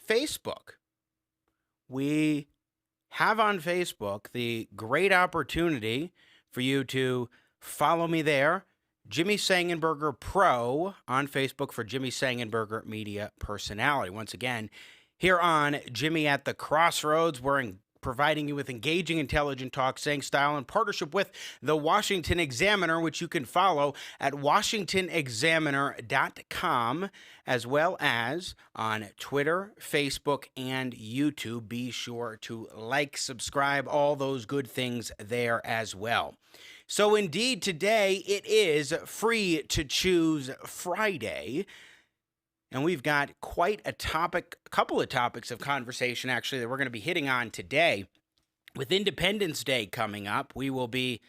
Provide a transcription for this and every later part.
Facebook. We have on Facebook the great opportunity for you to follow me there. Jimmy Sengenberger Pro on Facebook for Jimmy Sengenberger Media Personality. Once again, here on Jimmy at the Crossroads, we're providing you with engaging, intelligent talk, saying style in partnership with the Washington Examiner, which you can follow at washingtonexaminer.com, as well as on Twitter, Facebook, and YouTube. Be sure to like, subscribe, all those good things there as well. So indeed, today it is Free to Choose Friday. And we've got quite a couple of topics of conversation, actually, that we're going to be hitting on today. With Independence Day coming up, we will be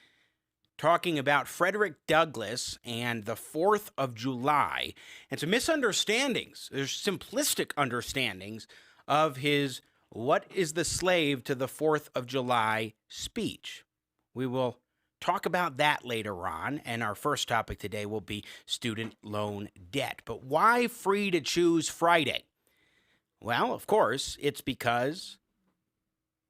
talking about Frederick Douglass and the 4th of July, and some misunderstandings. There's simplistic understandings of his "What is the slave to the 4th of July" speech. We will talk about that later on, and our first topic today will be student loan debt. But why Free to Choose Friday? Well, of course, it's because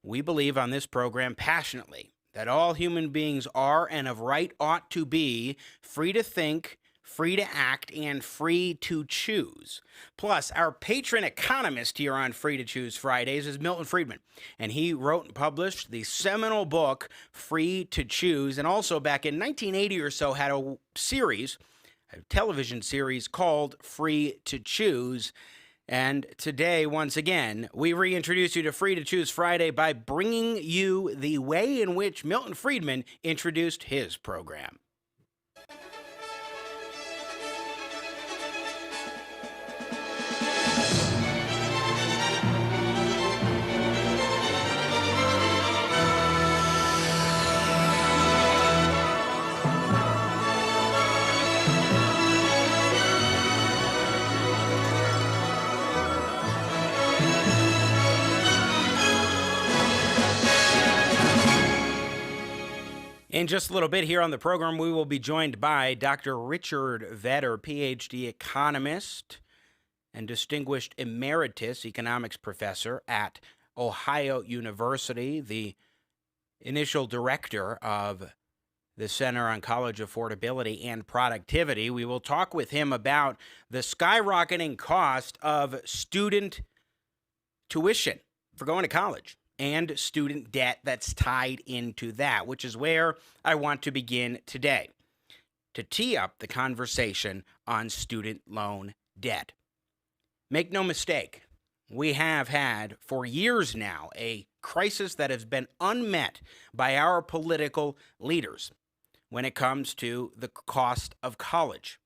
we believe on this program passionately that all human beings are and of right ought to be free to think, free to act, and free to choose. Plus, our patron economist here on Free to Choose Fridays is Milton Friedman, and he wrote and published the seminal book, Free to Choose, and also back in 1980 or so had a television series called Free to Choose. And today, once again, we reintroduce you to Free to Choose Friday by bringing you the way in which Milton Friedman introduced his program. In just a little bit here on the program, we will be joined by Dr. Richard Vedder, PhD economist and distinguished emeritus economics professor at Ohio University, the initial director of the Center on College Affordability and Productivity. We will talk with him about the skyrocketing cost of student tuition for going to college and student debt that's tied into that, which is where I want to begin today, to tee up the conversation on student loan debt. Make no mistake, we have had for years now a crisis that has been unmet by our political leaders when it comes to the cost of college.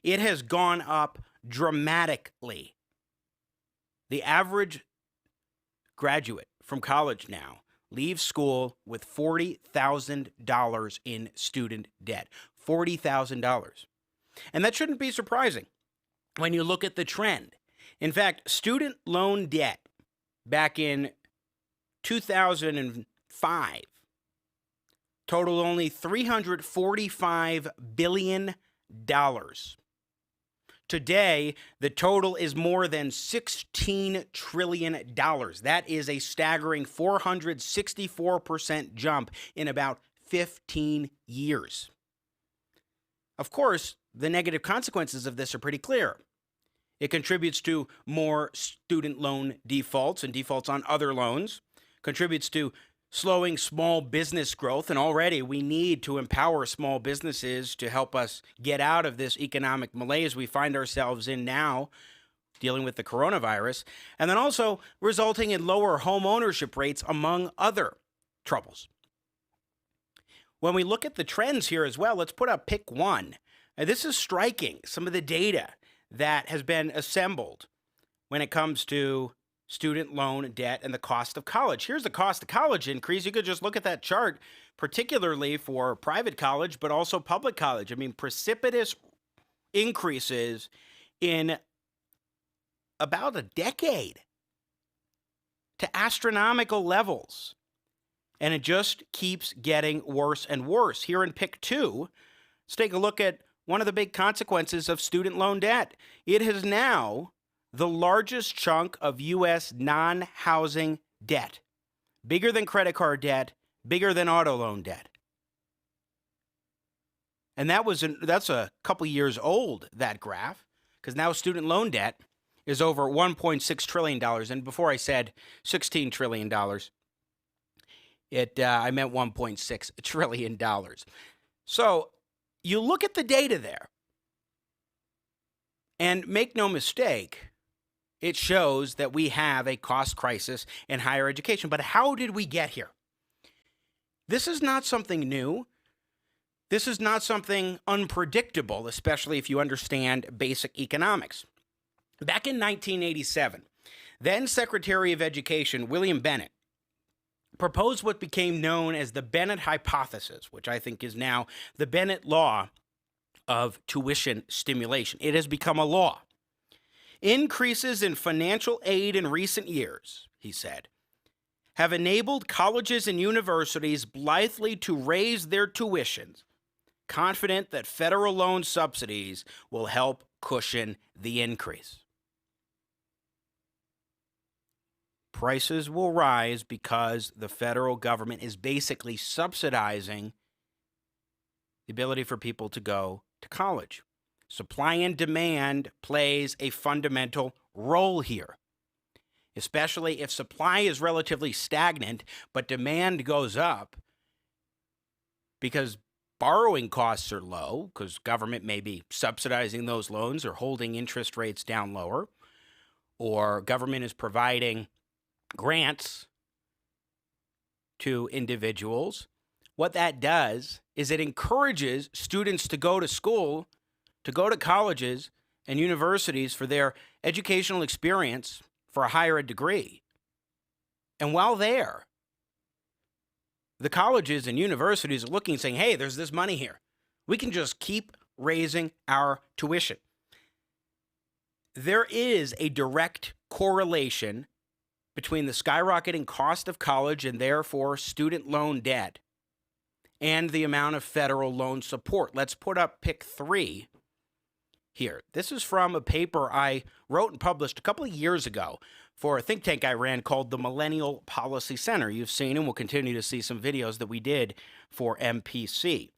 It has gone up dramatically. The average graduate from college now leaves school with $40,000 in student debt. $40,000. And that shouldn't be surprising when you look at the trend. In fact, student loan debt back in 2005 totaled only $345 billion. Today, the total is more than $16 trillion. That is a staggering 464% jump in about 15 years. Of course, the negative consequences of this are pretty clear. It contributes to more student loan defaults and defaults on other loans, contributes to slowing small business growth, and already we need to empower small businesses to help us get out of this economic malaise we find ourselves in now, dealing with the coronavirus, and then also resulting in lower home ownership rates, among other troubles. When we look at the trends here as well, let's put up pick one. Now, this is striking, some of the data that has been assembled when it comes to student loan debt and the cost of college. Here's the cost of college increase. You could just look at that chart, particularly for private college, but also public college. I mean, precipitous increases in about a decade to astronomical levels. And it just keeps getting worse and worse. Here in pick two, let's take a look at one of the big consequences of student loan debt. It has now the largest chunk of U.S. non-housing debt, bigger than credit card debt, bigger than auto loan debt. And that's a couple years old, that graph, because now student loan debt is over $1.6 trillion. And before I said $16 trillion, I meant $1.6 trillion. So you look at the data there, and make no mistake, it shows that we have a cost crisis in higher education. But how did we get here? This is not something new. This is not something unpredictable, especially if you understand basic economics. Back in 1987, then Secretary of Education William Bennett proposed what became known as the Bennett hypothesis, which I think is now the Bennett law of tuition stimulation. It has become a law. Increases in financial aid in recent years, he said, have enabled colleges and universities blithely to raise their tuitions, confident that federal loan subsidies will help cushion the increase. Prices will rise because the federal government is basically subsidizing the ability for people to go to college. Supply and demand plays a fundamental role here, especially if supply is relatively stagnant, but demand goes up because borrowing costs are low, because government may be subsidizing those loans or holding interest rates down lower, or government is providing grants to individuals. What that does is it encourages students to go to school, to go to colleges and universities for their educational experience for a higher ed degree. And while there, the colleges and universities are looking and saying, hey, there's this money here. We can just keep raising our tuition. There is a direct correlation between the skyrocketing cost of college and therefore student loan debt and the amount of federal loan support. Let's put up pick 3 here. This is from a paper I wrote and published a couple of years ago for a think tank I ran called the Millennial Policy Center. You've seen and will continue to see some videos that we did for MPC.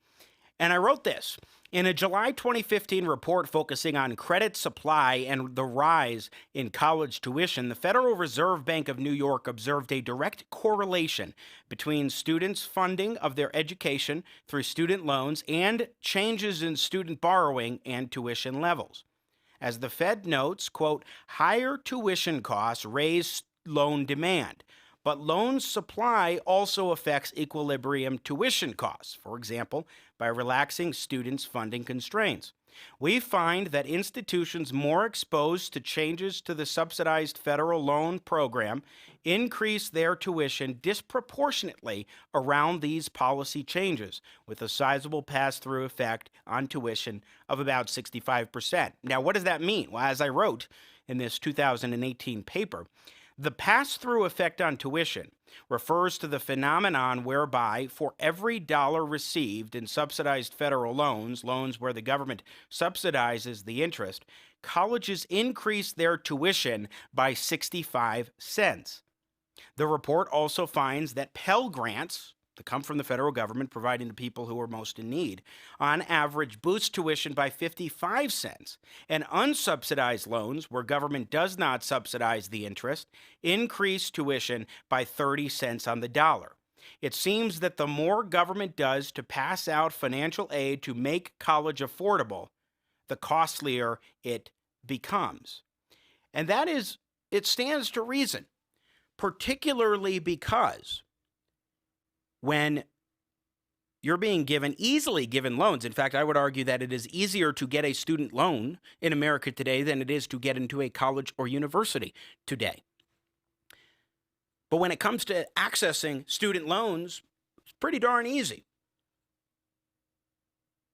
And I wrote this. In a July 2015 report focusing on credit supply and the rise in college tuition, the Federal Reserve Bank of New York observed a direct correlation between students' funding of their education through student loans and changes in student borrowing and tuition levels. As the Fed notes, quote, higher tuition costs raise loan demand, but loan supply also affects equilibrium tuition costs, for example, by relaxing students' funding constraints. We find that institutions more exposed to changes to the subsidized federal loan program increase their tuition disproportionately around these policy changes, with a sizable pass-through effect on tuition of about 65%. Now, what does that mean? Well, as I wrote in this 2018 paper, the pass-through effect on tuition refers to the phenomenon whereby for every dollar received in subsidized federal loans, loans where the government subsidizes the interest, colleges increase their tuition by 65 cents. The report also finds that Pell Grants, that come from the federal government providing to people who are most in need, on average boost tuition by 55 cents, and unsubsidized loans, where government does not subsidize the interest, increase tuition by 30 cents on the dollar. It seems that the more government does to pass out financial aid to make college affordable, the costlier it becomes. And that is, it stands to reason, particularly because when you're being easily given loans. In fact, I would argue that it is easier to get a student loan in America today than it is to get into a college or university today. But when it comes to accessing student loans, it's pretty darn easy.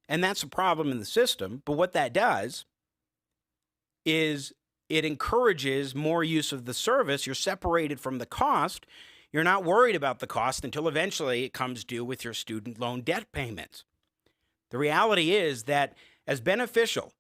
And that's a problem in the system. But what that does is it encourages more use of the service. You're separated from the cost. You're not worried about the cost until eventually it comes due with your student loan debt payments. The reality is that as beneficial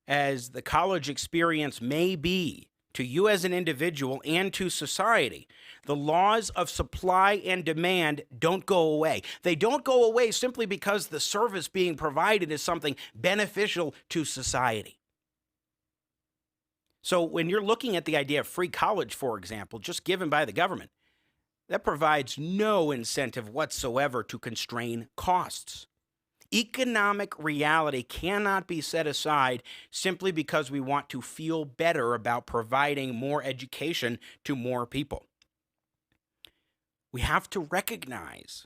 as the college experience may be to you as an individual and to society. The laws of supply and demand don't go away. They don't go away simply because the service being provided is something beneficial to society. So when you're looking at the idea of free college, for example, just given by the government, that provides no incentive whatsoever to constrain costs. Economic reality cannot be set aside simply because we want to feel better about providing more education to more people. We have to recognize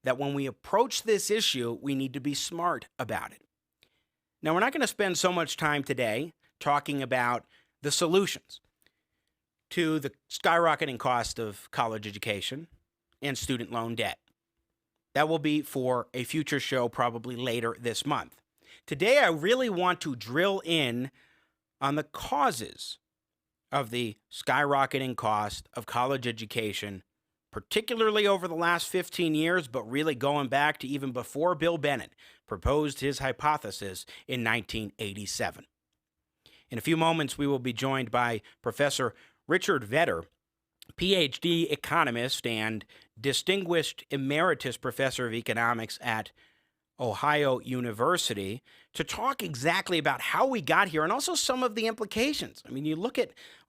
that when we approach this issue, we need to be smart about it. Now, we're not going to spend so much time today talking about the solutions to the skyrocketing cost of college education and student loan debt. That will be for a future show probably later this month. Today, I really want to drill in on the causes of the skyrocketing cost of college education, particularly over the last 15 years, but really going back to even before Bill Bennett proposed his hypothesis in 1987. In a few moments, we will be joined by Professor Richard Vedder, PhD economist and distinguished emeritus professor of economics at Ohio University, to talk exactly about how we got here and also some of the implications. I mean,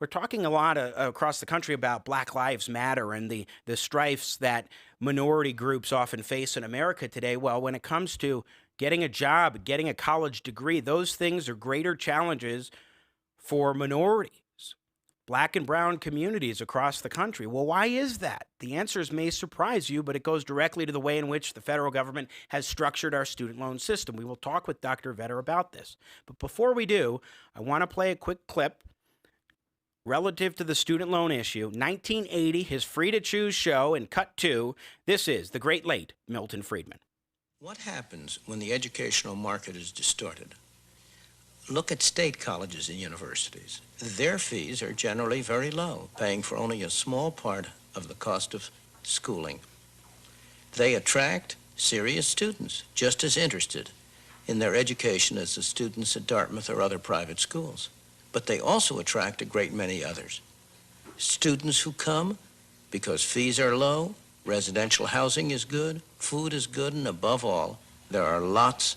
we're talking a lot across the country about Black Lives Matter and the strifes that minority groups often face in America today. Well, when it comes to getting a job, getting a college degree, those things are greater challenges for minorities, Black and brown communities across the country. Well, why is that? The answers may surprise you, but it goes directly to the way in which the federal government has structured our student loan system. We will talk with Dr. Vedder about this. But before we do, I want to play a quick clip relative to the student loan issue. 1980, his Free to Choose show, and cut two. This is the great late Milton Friedman. What happens when the educational market is distorted? Look at state colleges and universities. Their fees are generally very low, paying for only a small part of the cost of schooling. They attract serious students, just as interested in their education as the students at Dartmouth or other private schools. But they also attract a great many others. Students who come because fees are low, residential housing is good, food is good, and above all, there are lots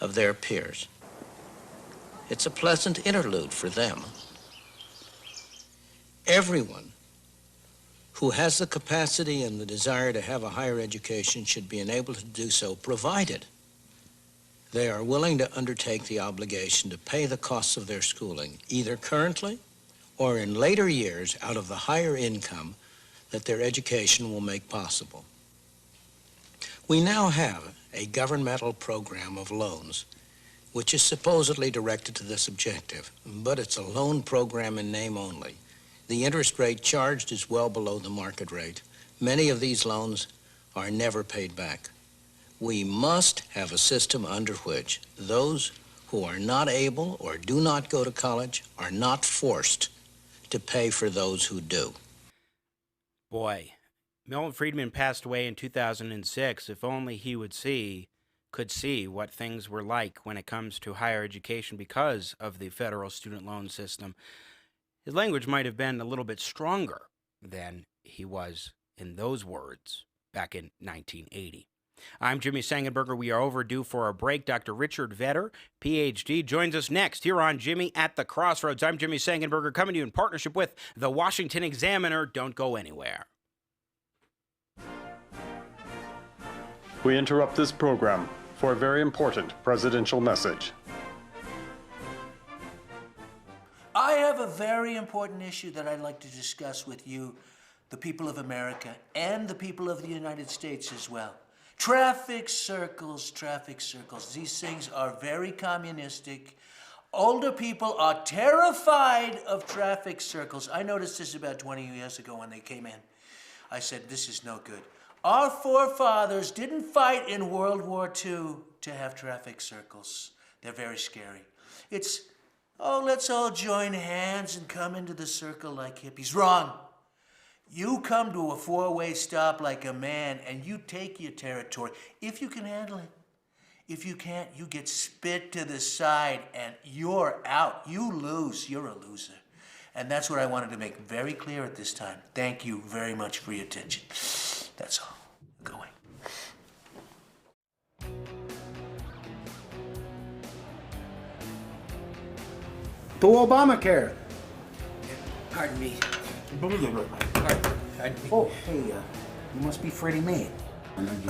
of their peers. It's a pleasant interlude for them. Everyone who has the capacity and the desire to have a higher education should be enabled to do so, provided they are willing to undertake the obligation to pay the costs of their schooling, either currently or in later years out of the higher income that their education will make possible. We now have a governmental program of loans which is supposedly directed to this objective, but it's a loan program in name only. The interest rate charged is well below the market rate. Many of these loans are never paid back. We must have a system under which those who are not able or do not go to college are not forced to pay for those who do. Boy, Milton Friedman passed away in 2006. If only he could see what things were like when it comes to higher education because of the federal student loan system. His language might have been a little bit stronger than he was in those words back in 1980. I'm Jimmy Sengenberger. We are overdue for a break. Dr. Richard Vedder, PhD, joins us next here on Jimmy at the Crossroads. I'm Jimmy Sengenberger, coming to you in partnership with the Washington Examiner. Don't go anywhere. We interrupt this program for a very important presidential message. I have a very important issue that I'd like to discuss with you, the people of America, and the people of the United States as well. Traffic circles, traffic circles. These things are very communistic. Older people are terrified of traffic circles. I noticed this about 20 years ago when they came in. I said, this is no good. Our forefathers didn't fight in World War II to have traffic circles. They're very scary. It's, oh, let's all join hands and come into the circle like hippies. Wrong. You come to a four-way stop like a man and you take your territory, if you can handle it. If you can't, you get spit to the side and you're out. You lose. You're a loser. And that's what I wanted to make very clear at this time. Thank you very much for your attention. That's all. Going. To Obamacare. Pardon me. Pardon me. Oh, hey, you must be Freddie May.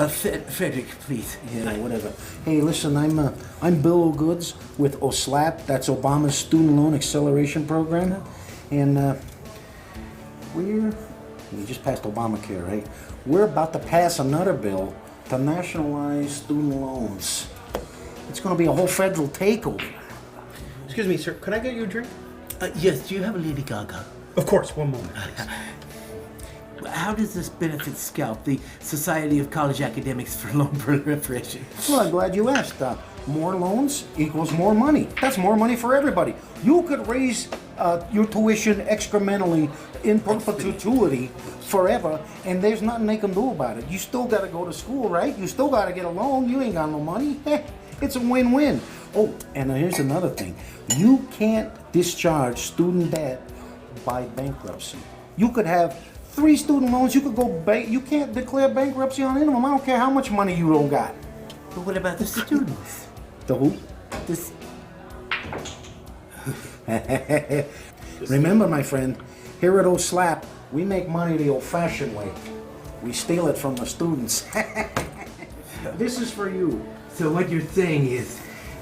Frederick, please. Yeah, whatever. Hey, listen, I'm Bill O'Goods with OSLAP. That's Obama's Student Loan Acceleration Program, and we just passed Obamacare, right? We're about to pass another bill to nationalize student loans. It's going to be a whole federal takeover. Excuse me, sir. Could I get you a drink? Yes, do you have a Lady Gaga? Of course. One moment, please. How does this benefit SCALP, the Society of College Academics for Loan Proliferation? Well, I'm glad you asked. More loans equals more money. That's more money for everybody. You could raise your tuition excrementally in perpetuity forever, and there's nothing they can do about it. You still got to go to school, right? You still got to get a loan. You ain't got no money. It's a win-win. Oh, and here's another thing. You can't discharge student debt by bankruptcy. You could have 3 student loans. You could go you can't declare bankruptcy on any of them. I don't care how much money you don't got. But what about the students? The who? This... Remember, my friend, here at OSLAP, we make money the old-fashioned way. We steal it from the students. This is for you. So what you're saying is,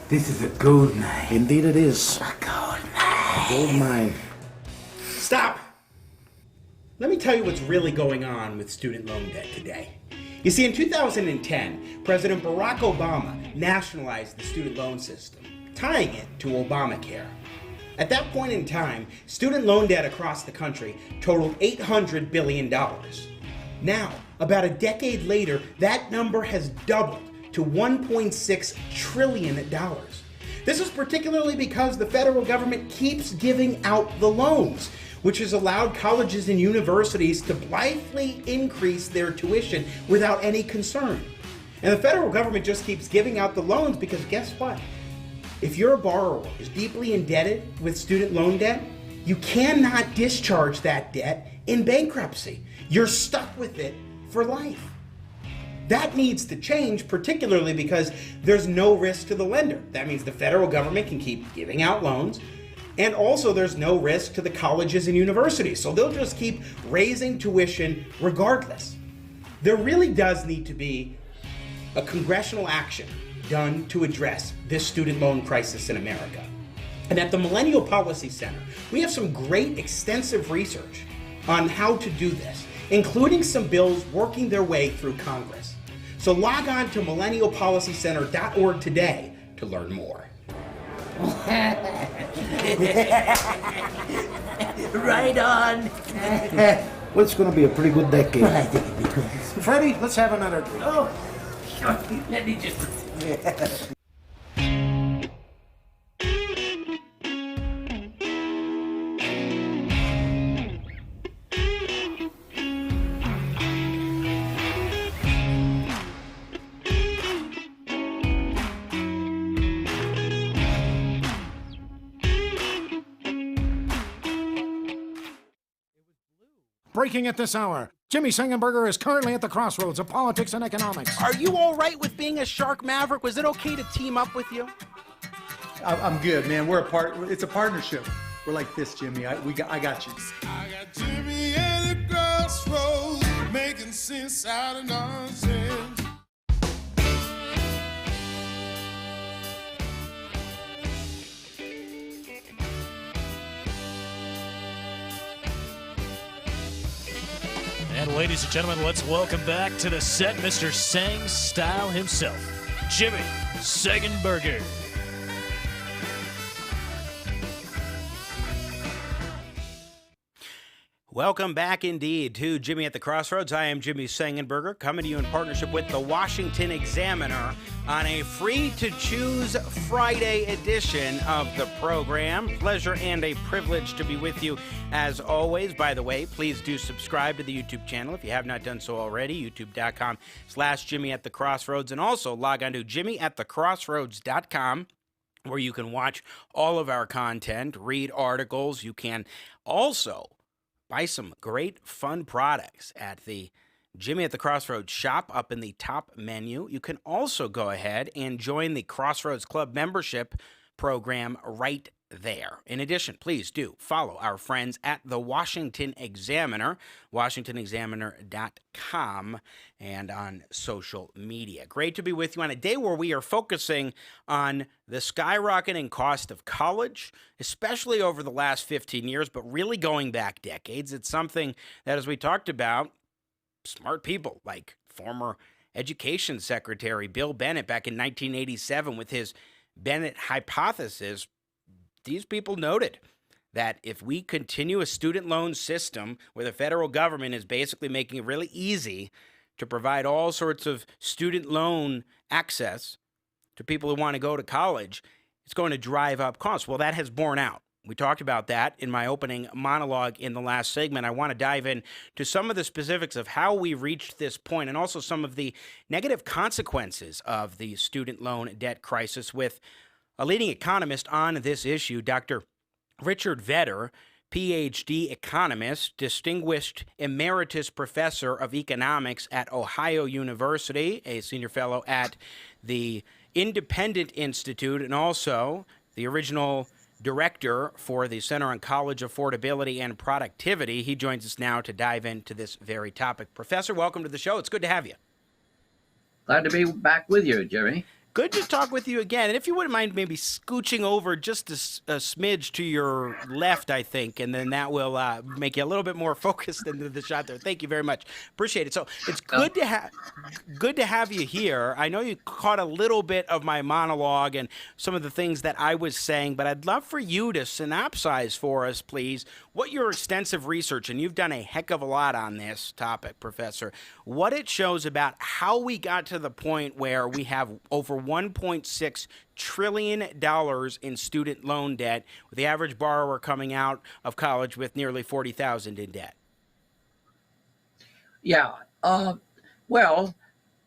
this is a gold mine. Indeed it is. A gold mine. A gold mine. Stop! Let me tell you what's really going on with student loan debt today. You see, in 2010, President Barack Obama nationalized the student loan system, tying it to Obamacare. At that point in time, student loan debt across the country totaled $800 billion. Now, about a decade later, that number has doubled to $1.6 trillion. This is particularly because the federal government keeps giving out the loans, which has allowed colleges and universities to blithely increase their tuition without any concern. And the federal government just keeps giving out the loans because guess what? If your borrower is deeply indebted with student loan debt, you cannot discharge that debt in bankruptcy. You're stuck with it for life. That needs to change, particularly because there's no risk to the lender. That means the federal government can keep giving out loans, and also there's no risk to the colleges and universities. So they'll just keep raising tuition regardless. There really does need to be a congressional action done to address this student loan crisis in America. And at the Millennial Policy Center, we have some great extensive research on how to do this, including some bills working their way through Congress. So log on to millennialpolicycenter.org today to learn more. Right on. Well, it's going to be a pretty good decade. Freddie, let's have another. Oh, let me just... Breaking at this hour, Jimmy Sengenberger is currently at the crossroads of politics and economics. Are you all right with being a shark maverick? Was it okay to team up with you? I'm good, man. We're a part. It's a partnership. We're like this, Jimmy. I got you. I got Jimmy at the crossroads, making sense out of nonsense. And ladies and gentlemen, let's welcome back to the set Mr. Sang Style himself, Jimmy Sengenberger. Welcome back indeed to Jimmy at the Crossroads. I am Jimmy Sengenberger, coming to you in partnership with the Washington Examiner on a free-to-choose Friday edition of the program. Pleasure and a privilege to be with you as always. By the way, please do subscribe to the YouTube channel if you have not done so already, youtube.com/Jimmy at the Crossroads, and also log on to jimmyatthecrossroads.com, where you can watch all of our content, read articles. You can also buy some great fun products at the Jimmy at the Crossroads shop up in the top menu. You can also go ahead and join the Crossroads Club membership program right there. In addition, please do follow our friends at the Washington Examiner, WashingtonExaminer.com, and on social media. Great to be with you on a day where we are focusing on the skyrocketing cost of college, especially over the last 15 years, but really going back decades. It's something that, as we talked about, smart people like former Education Secretary Bill Bennett back in 1987 with his Bennett hypothesis, these people noted that if we continue a student loan system where the federal government is basically making it really easy to provide all sorts of student loan access to people who want to go to college, it's going to drive up costs. Well, that has borne out. We talked about that in my opening monologue in the last segment. I want to dive in to some of the specifics of how we reached this point and also some of the negative consequences of the student loan debt crisis with a leading economist on this issue, Dr. Richard Vedder, PhD economist, distinguished emeritus professor of economics at Ohio University, a senior fellow at the Independent Institute, and also the original director for the Center on College Affordability and Productivity. He joins us now to dive into this very topic. Professor, welcome to the show. It's good to have you. Glad to be back with you, Jimmy. Good to talk with you again. And if you wouldn't mind maybe scooching over just a smidge to your left, I think, and then that will make you a little bit more focused into the shot there. Thank you very much. Appreciate it. So it's good to have you here. I know you caught a little bit of my monologue and some of the things that I was saying, but I'd love for you to synopsize for us, please, what your extensive research, and you've done a heck of a lot on this topic, Professor, what it shows about how we got to the point where we have over $1.6 trillion in student loan debt, with the average borrower coming out of college with nearly $40,000 in debt. Yeah. Well,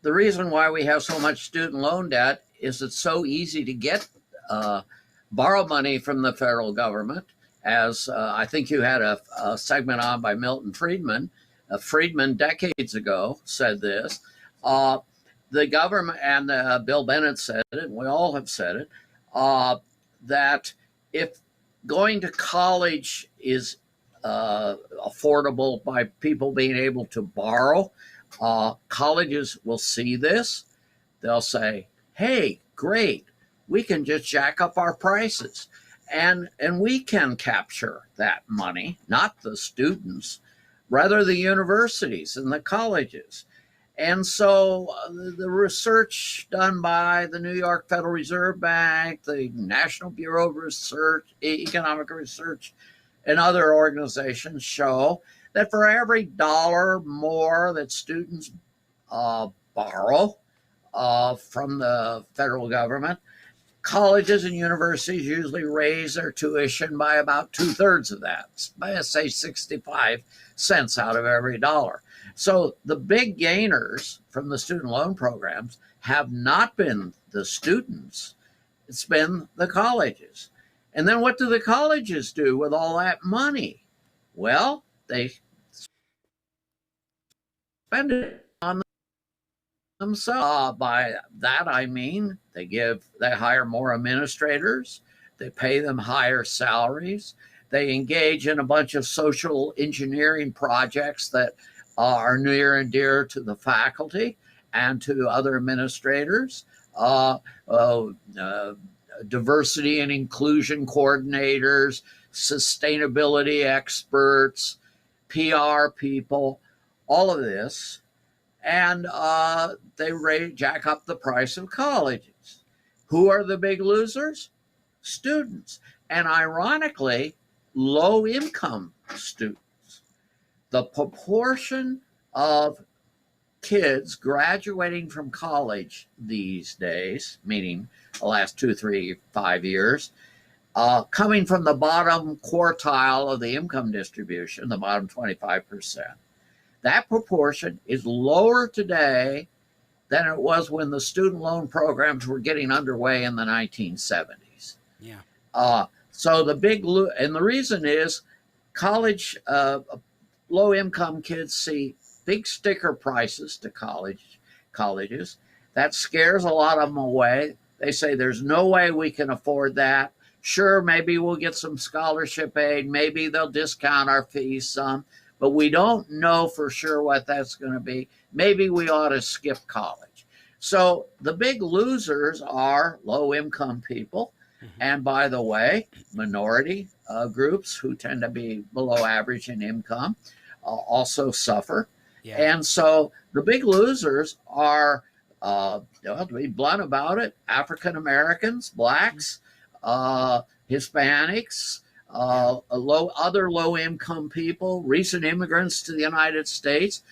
the reason why we have so much student loan debt is it's so easy to get borrow money from the federal government. As I think you had a segment on by Milton Friedman. Friedman decades ago said this. The government and Bill Bennett said it, and we all have said it, that if going to college is affordable by people being able to borrow, colleges will see this. They'll say, hey, great, we can just jack up our prices. And we can capture that money, not the students, rather the universities and the colleges. And so the research done by the New York Federal Reserve Bank, the National Bureau of Research, Economic Research, and other organizations show that for every dollar more that students borrow from the federal government, colleges and universities usually raise their tuition by about 2/3 of that, by say 65 cents out of every dollar. So the big gainers from the student loan programs have not been the students, it's been the colleges. And then what do the colleges do with all that money? Well, they spend it on themselves. By that I mean they hire more administrators, they pay them higher salaries, they engage in a bunch of social engineering projects that are near and dear to the faculty and to other administrators, diversity and inclusion coordinators, sustainability experts, PR people, all of this. And they jack up the price of colleges. Who are the big losers? Students. And ironically, low-income students. The proportion of kids graduating from college these days, meaning the last 2, 3, 5 years, coming from the bottom quartile of the income distribution, the bottom 25%, that proportion is lower today than it was when the student loan programs were getting underway in the 1970s. Yeah. So and the reason is college, low-income kids see big sticker prices to colleges. That scares a lot of them away. They say there's no way we can afford that. Sure, maybe we'll get some scholarship aid. Maybe they'll discount our fees some, but we don't know for sure what that's going to be. Maybe we ought to skip college. So the big losers are low-income people. And by the way, minority groups who tend to be below average in income also suffer. Yeah. And so the big losers are, to be blunt about it, African Americans, blacks, Hispanics, other low-income people, recent immigrants to the United States,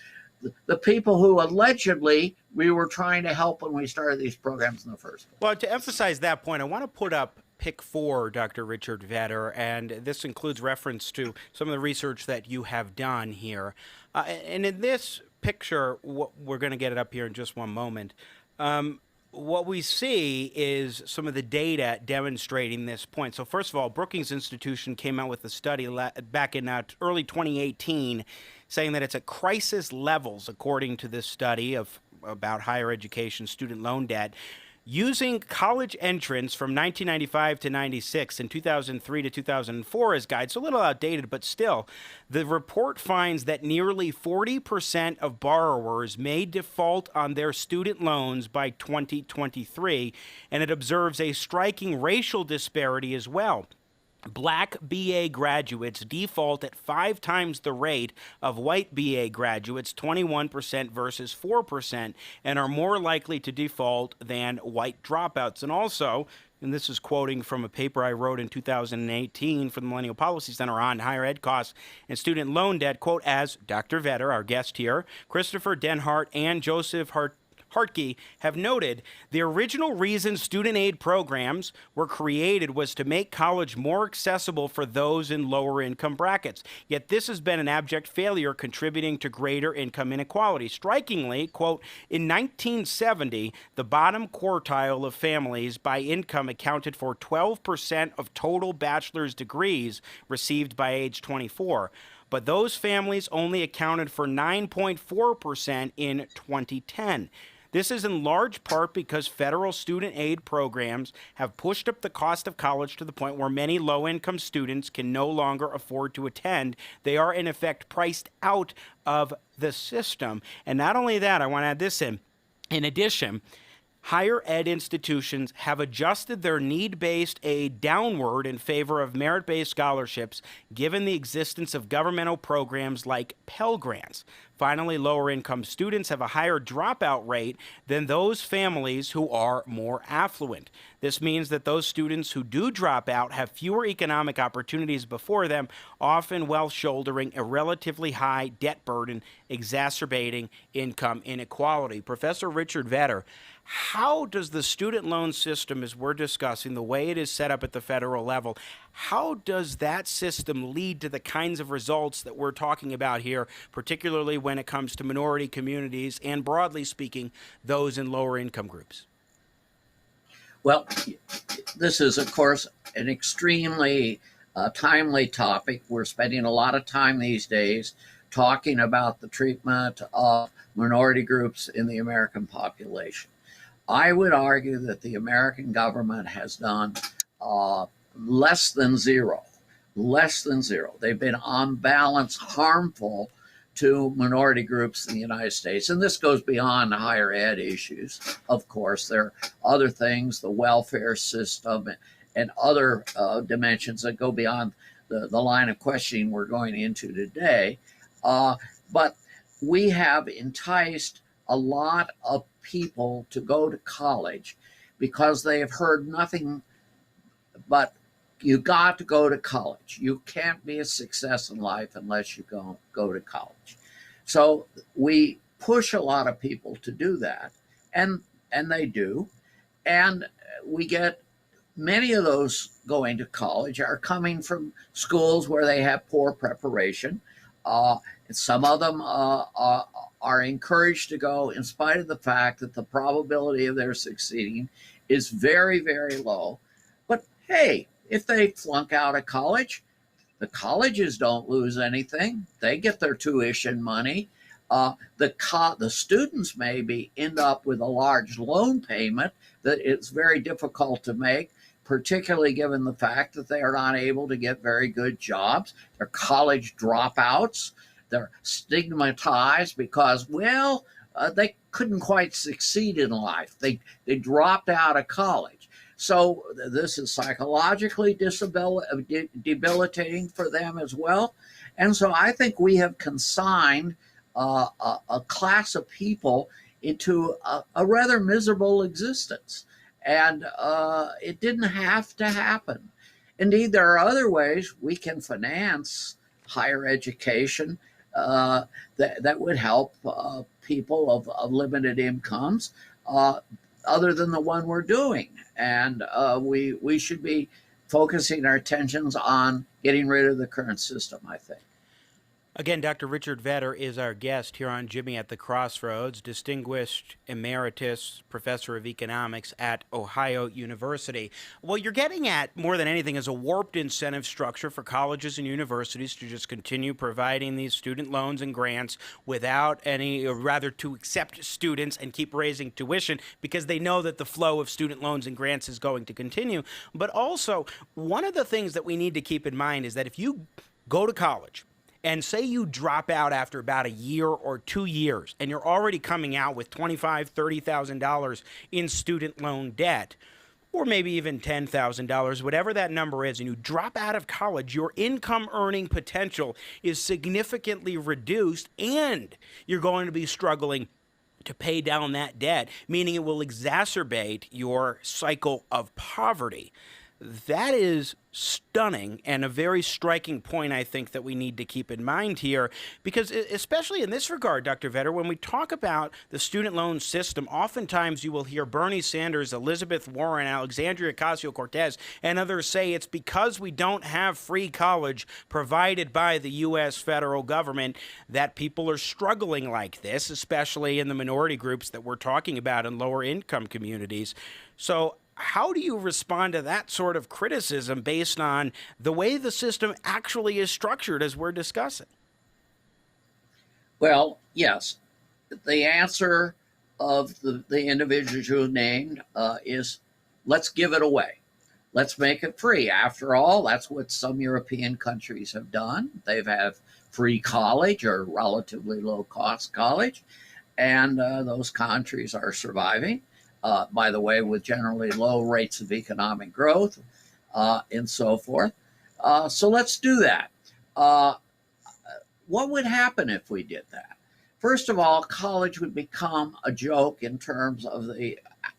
the people who allegedly we were trying to help when we started these programs in the first place. Well, to emphasize that point, I want to put up pick 4, Dr. Richard Vedder, and this includes reference to some of the research that you have done here. And in this picture, we're going to get it up here in just one moment. What we see is some of the data demonstrating this point. So first of all, Brookings Institution came out with a study back in early 2018 saying that it's at crisis levels, according to this study about higher education student loan debt. Using college entrants from 1995 to 96 and 2003 to 2004 as guides, so a little outdated, but still, the report finds that nearly 40% of borrowers may default on their student loans by 2023, and it observes a striking racial disparity as well. Black BA graduates default at 5 times the rate of white BA graduates, 21% versus 4%, and are more likely to default than white dropouts. And also, and this is quoting from a paper I wrote in 2018 for the Millennial Policy Center on higher ed costs and student loan debt, quote, as Dr. Vedder, our guest here, Christopher Denhart, and Joseph Hartke have noted, the original reason student aid programs were created was to make college more accessible for those in lower income brackets. Yet this has been an abject failure, contributing to greater income inequality. Strikingly, quote, in 1970, the bottom quartile of families by income accounted for 12% of total bachelor's degrees received by age 24. But those families only accounted for 9.4% in 2010. This is in large part because federal student aid programs have pushed up the cost of college to the point where many low-income students can no longer afford to attend. They are, in effect, priced out of the system. And not only that, I want to add this in. In addition, higher ed institutions have adjusted their need-based aid downward in favor of merit-based scholarships, given the existence of governmental programs like Pell Grants. Finally, lower-income students have a higher dropout rate than those families who are more affluent. This means that those students who do drop out have fewer economic opportunities before them, often while shouldering a relatively high debt burden, exacerbating income inequality. Professor Richard Vedder, how does the student loan system, as we're discussing, the way it is set up at the federal level, how does that system lead to the kinds of results that we're talking about here, particularly when it comes to minority communities and, broadly speaking, those in lower income groups? Well, this is, of course, an extremely timely topic. We're spending a lot of time these days talking about the treatment of minority groups in the American population. I would argue that the American government has done less than zero. They've been on balance harmful to minority groups in the United States. And this goes beyond higher ed issues. Of course, there are other things, the welfare system and other dimensions that go beyond the line of questioning we're going into today. But we have enticed a lot of people to go to college because they have heard nothing but you got to go to college. You can't be a success in life unless you go to college. So we push a lot of people to do that, and they do. And we get many of those going to college are coming from schools where they have poor preparation. Some of them are encouraged to go in spite of the fact that the probability of their succeeding is very, very low. But hey, if they flunk out of college, the colleges don't lose anything. They get their tuition money. The students maybe end up with a large loan payment that it's very difficult to make, particularly given the fact that they are not able to get very good jobs. They're college dropouts. They're stigmatized because, well, they couldn't quite succeed in life. They dropped out of college. So this is psychologically debilitating for them as well. And so I think we have consigned a class of people into a rather miserable existence. And it didn't have to happen. Indeed, there are other ways we can finance higher education that would help people of limited incomes other than the one we're doing. And we should be focusing our attentions on getting rid of the current system, I think. Again, Dr. Richard Vedder is our guest here on Jimmy at the Crossroads, distinguished emeritus professor of economics at Ohio University. What you're getting at more than anything is a warped incentive structure for colleges and universities to just continue providing these student loans and grants without any, or rather to accept students and keep raising tuition because they know that the flow of student loans and grants is going to continue. But also, one of the things that we need to keep in mind is that if you go to college, and say you drop out after about a year or 2 years, and you're already coming out with $25,000, $30,000 in student loan debt, or maybe even $10,000, whatever that number is, and you drop out of college, your income earning potential is significantly reduced, and you're going to be struggling to pay down that debt, meaning it will exacerbate your cycle of poverty. That is stunning and a very striking point, I think, that we need to keep in mind here, because especially in this regard, Dr. Vedder, when we talk about the student loan system, oftentimes you will hear Bernie Sanders, Elizabeth Warren, Alexandria Ocasio-Cortez, and others say it's because we don't have free college provided by the U.S. federal government that people are struggling like this, especially in the minority groups that we're talking about in lower income communities. So how do you respond to that sort of criticism based on the way the system actually is structured as we're discussing? Well, yes. The answer of the individuals you named is let's give it away. Let's make it free. After all, that's what some European countries have done. They've had free college or relatively low-cost college, and those countries are surviving. By the way, with generally low rates of economic growth and so forth. So let's do that. What would happen if we did that? First of all, college would become a joke in terms of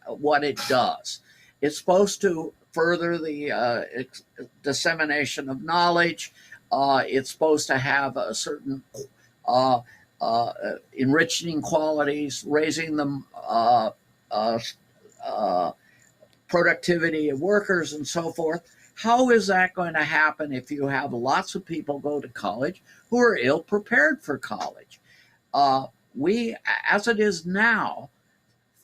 what it does. It's supposed to further the dissemination of knowledge. It's supposed to have a certain enriching qualities, raising them productivity of workers and so forth. How is that going to happen if you have lots of people go to college who are ill prepared for college? As it is now,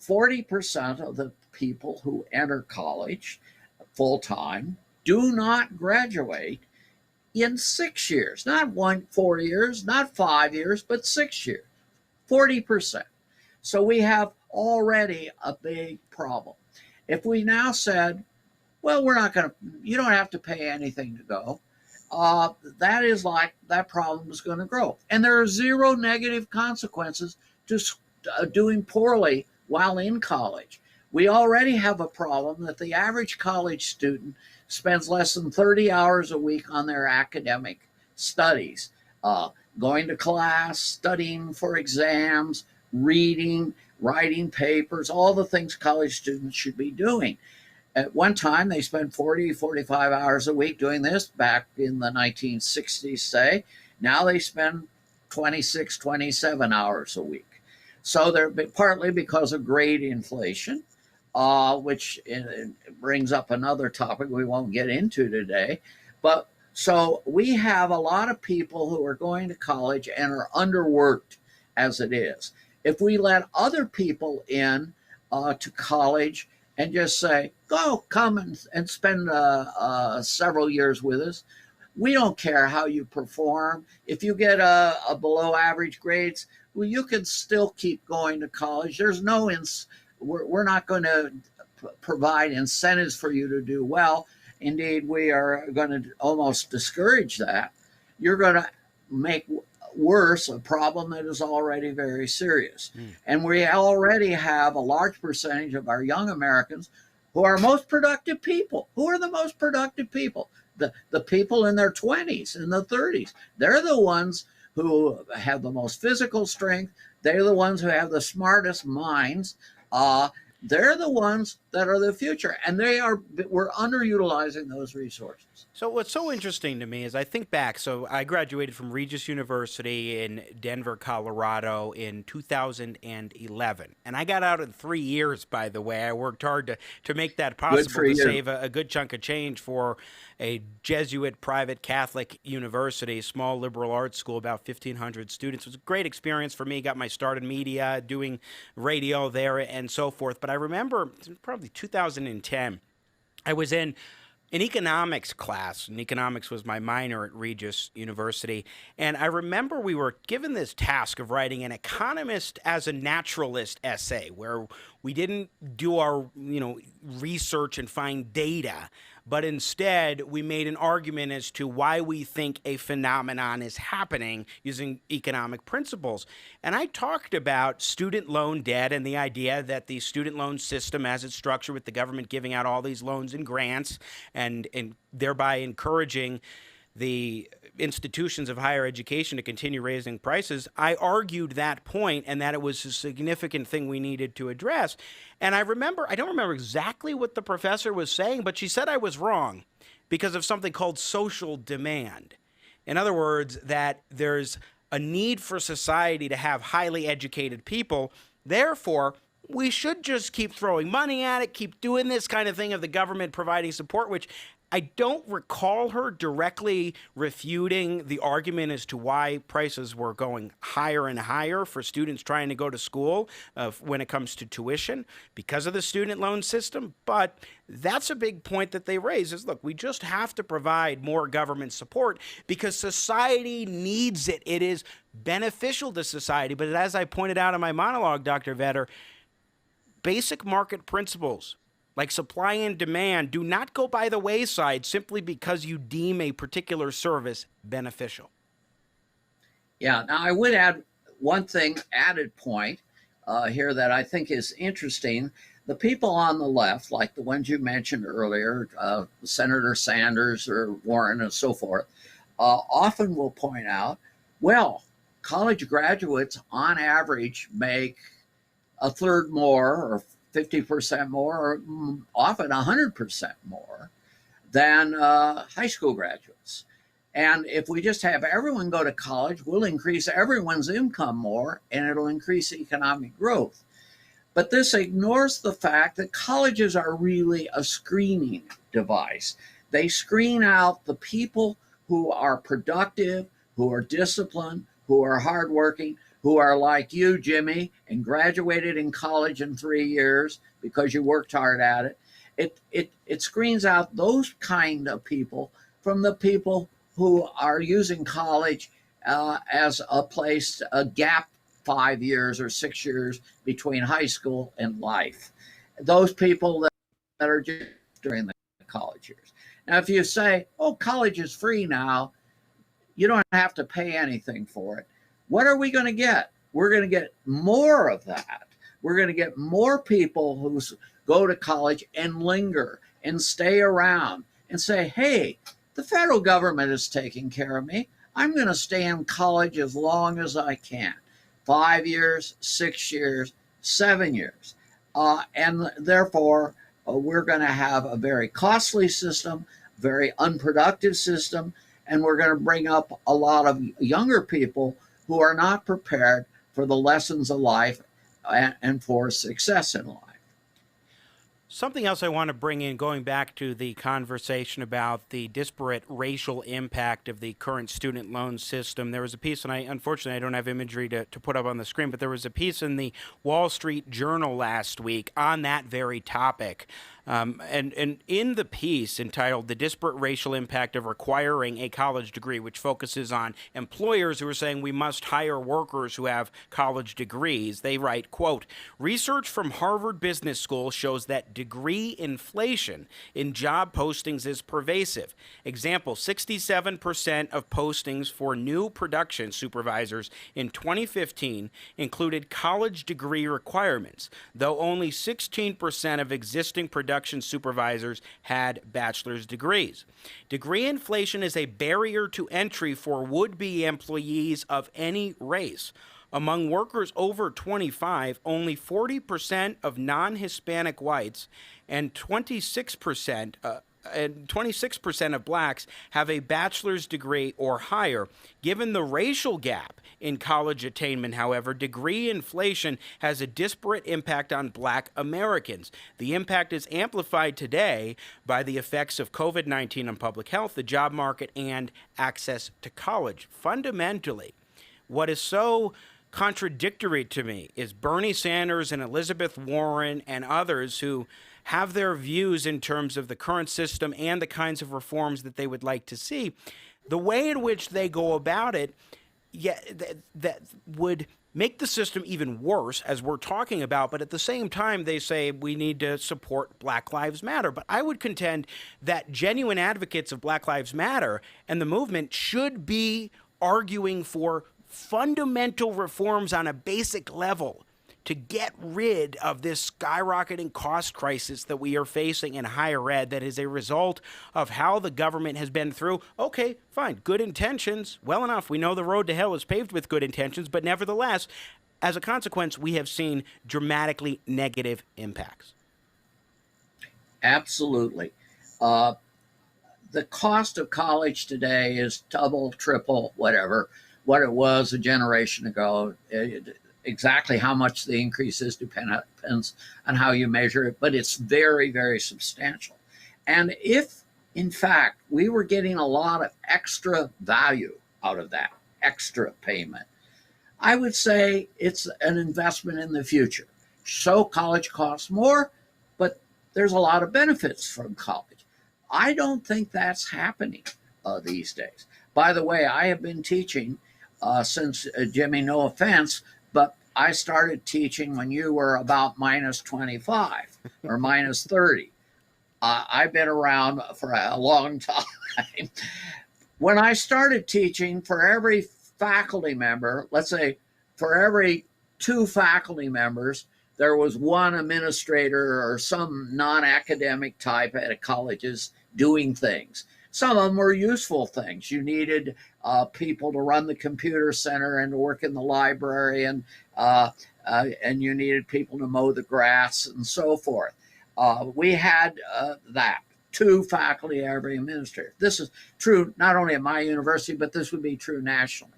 40% of the people who enter college full time do not graduate in 6 years, not 4 years, not 5 years, but 6 years, 40%. So we have already a big problem. If we now said, well, you don't have to pay anything to go, that problem is going to grow. And there are zero negative consequences to doing poorly while in college. We already have a problem that the average college student spends less than 30 hours a week on their academic studies, going to class, studying for exams, reading, writing papers, all the things college students should be doing. At one time, they spent 40, 45 hours a week doing this back in the 1960s, say. Now they spend 26, 27 hours a week. So they're partly because of grade inflation, which brings up another topic we won't get into today. But so we have a lot of people who are going to college and are underworked as it is. If we let other people in to college and just say, go, come and spend several years with us. We don't care how you perform. If you get a below average grades, well, you can still keep going to college. There's no, we're not going to provide incentives for you to do well. Indeed, we are going to almost discourage that. You're going to make worse a problem that is already very serious. And we already have a large percentage of our young Americans who are most productive people. Who are the most productive people? The people in their 20s and the 30s. They're the ones who have the most physical strength. They're the ones who have the smartest minds. They're the ones that are the future, and we're underutilizing those resources. So what's so interesting to me is I think back, so I graduated from Regis University in Denver, Colorado in 2011. And I got out in 3 years, by the way. I worked hard to make that possible, to save a good chunk of change for a Jesuit private Catholic university, small liberal arts school, about 1,500 students. It was a great experience for me. Got my start in media, doing radio there and so forth. But I remember probably 2010, I was in an economics class, and economics was my minor at Regis University. And I remember we were given this task of writing an economist as a naturalist essay, where we didn't do our, research and find data, but instead we made an argument as to why we think a phenomenon is happening using economic principles. And I talked about student loan debt and the idea that the student loan system, as it's structured with the government giving out all these loans and grants and thereby encouraging the institutions of higher education to continue raising prices, I argued that point and that it was a significant thing we needed to address. And I don't remember exactly what the professor was saying, but she said I was wrong because of something called social demand. In other words, that there's a need for society to have highly educated people. Therefore, we should just keep throwing money at it, keep doing this kind of thing of the government providing support, which I don't recall her directly refuting the argument as to why prices were going higher and higher for students trying to go to school when it comes to tuition because of the student loan system. But that's a big point that they raise is, look, we just have to provide more government support because society needs it. It is beneficial to society. But as I pointed out in my monologue, Dr. Vedder, basic market principles like supply and demand do not go by the wayside simply because you deem a particular service beneficial. Yeah, now I would add one added point here that I think is interesting. The people on the left, like the ones you mentioned earlier, Senator Sanders or Warren and so forth, often will point out, well, college graduates on average make a third more or 50% more, or often 100% more than high school graduates. And if we just have everyone go to college, we'll increase everyone's income more, and it'll increase economic growth. But this ignores the fact that colleges are really a screening device. They screen out the people who are productive, who are disciplined, who are hardworking, who are like you, Jimmy, and graduated in college in 3 years because you worked hard at it. It screens out those kind of people from the people who are using college as a place, a gap 5 years or 6 years between high school and life. Those people that are just during the college years. Now, if you say, oh, college is free now, you don't have to pay anything for it. What are we going to get? We're going to get more of that. We're going to get more people who go to college and linger and stay around and say, hey, the federal government is taking care of me. I'm going to stay in college as long as I can. 5 years, 6 years, 7 years. And therefore, we're going to have a very costly system, very unproductive system, and we're going to bring up a lot of younger people who are not prepared for the lessons of life and for success in life. Something else I want to bring in, going back to the conversation about the disparate racial impact of the current student loan system. There was a piece, and unfortunately I don't have imagery to put up on the screen, but there was a piece in the Wall Street Journal last week on that very topic. And in the piece entitled "The Disparate Racial Impact of Requiring a College Degree," which focuses on employers who are saying we must hire workers who have college degrees, they write, quote, "Research from Harvard Business School shows that degree inflation in job postings is pervasive. Example, 67% of postings for new production supervisors in 2015 included college degree requirements, though only 16% of existing production supervisors had bachelor's degrees. Degree inflation is a barrier to entry for would-be employees of any race. Among workers over 25, only 40% of non-Hispanic whites and 26% of blacks have a bachelor's degree or higher. Given the racial gap in college attainment, however, degree inflation has a disparate impact on black Americans. The impact is amplified today by the effects of COVID-19 on public health, the job market, and access to college. Fundamentally, what is so contradictory to me is Bernie Sanders and Elizabeth Warren and others who have their views in terms of the current system and the kinds of reforms that they would like to see. The way in which they go about it, that would make the system even worse, as we're talking about, but at the same time, they say we need to support Black Lives Matter. But I would contend that genuine advocates of Black Lives Matter and the movement should be arguing for fundamental reforms on a basic level to get rid of this skyrocketing cost crisis that we are facing in higher ed that is a result of how the government has been through. Okay, fine, good intentions, well enough. We know the road to hell is paved with good intentions, but nevertheless, as a consequence, we have seen dramatically negative impacts. Absolutely. The cost of college today is double, triple, whatever, what it was a generation ago. Exactly how much the increase is depends on how you measure it, but it's very, very substantial. And if, in fact, we were getting a lot of extra value out of that extra payment, I would say it's an investment in the future. So college costs more, but there's a lot of benefits from college. I don't think that's happening these days. By the way, I have been teaching since, Jimmy, no offense, but I started teaching when you were about minus 25 or minus 30. I've been around for a long time. When I started teaching, for every faculty member, let's say for every 2 faculty members, there was 1 administrator or some non-academic type at colleges doing things. Some of them were useful things. You needed people to run the computer center and to work in the library, and you needed people to mow the grass and so forth. We had that, 2 faculty every administrator. This is true not only at my university, but this would be true nationally.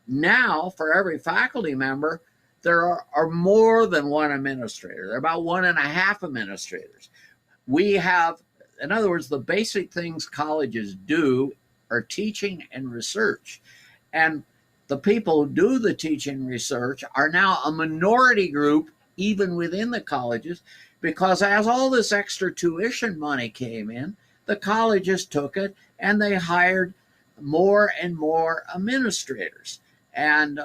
Now, for every faculty member, there are more than 1 administrator. There are about 1.5 administrators. We have, in other words, the basic things colleges do are teaching and research. And the people who do the teaching and research are now a minority group, even within the colleges, because as all this extra tuition money came in, the colleges took it and they hired more and more administrators. And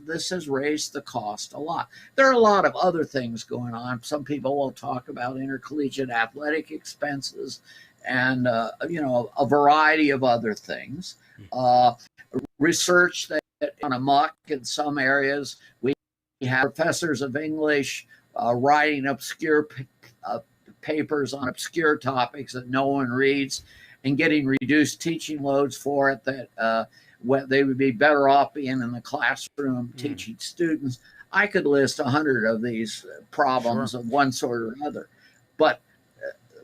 this has raised the cost a lot. There are a lot of other things going on. Some people will talk about intercollegiate athletic expenses and, a variety of other things. Research that on amok in some areas. We have professors of English writing obscure papers on obscure topics that no one reads and getting reduced teaching loads for it that they would be better off being in the classroom teaching students. I could list 100 of these problems of one sort or another, but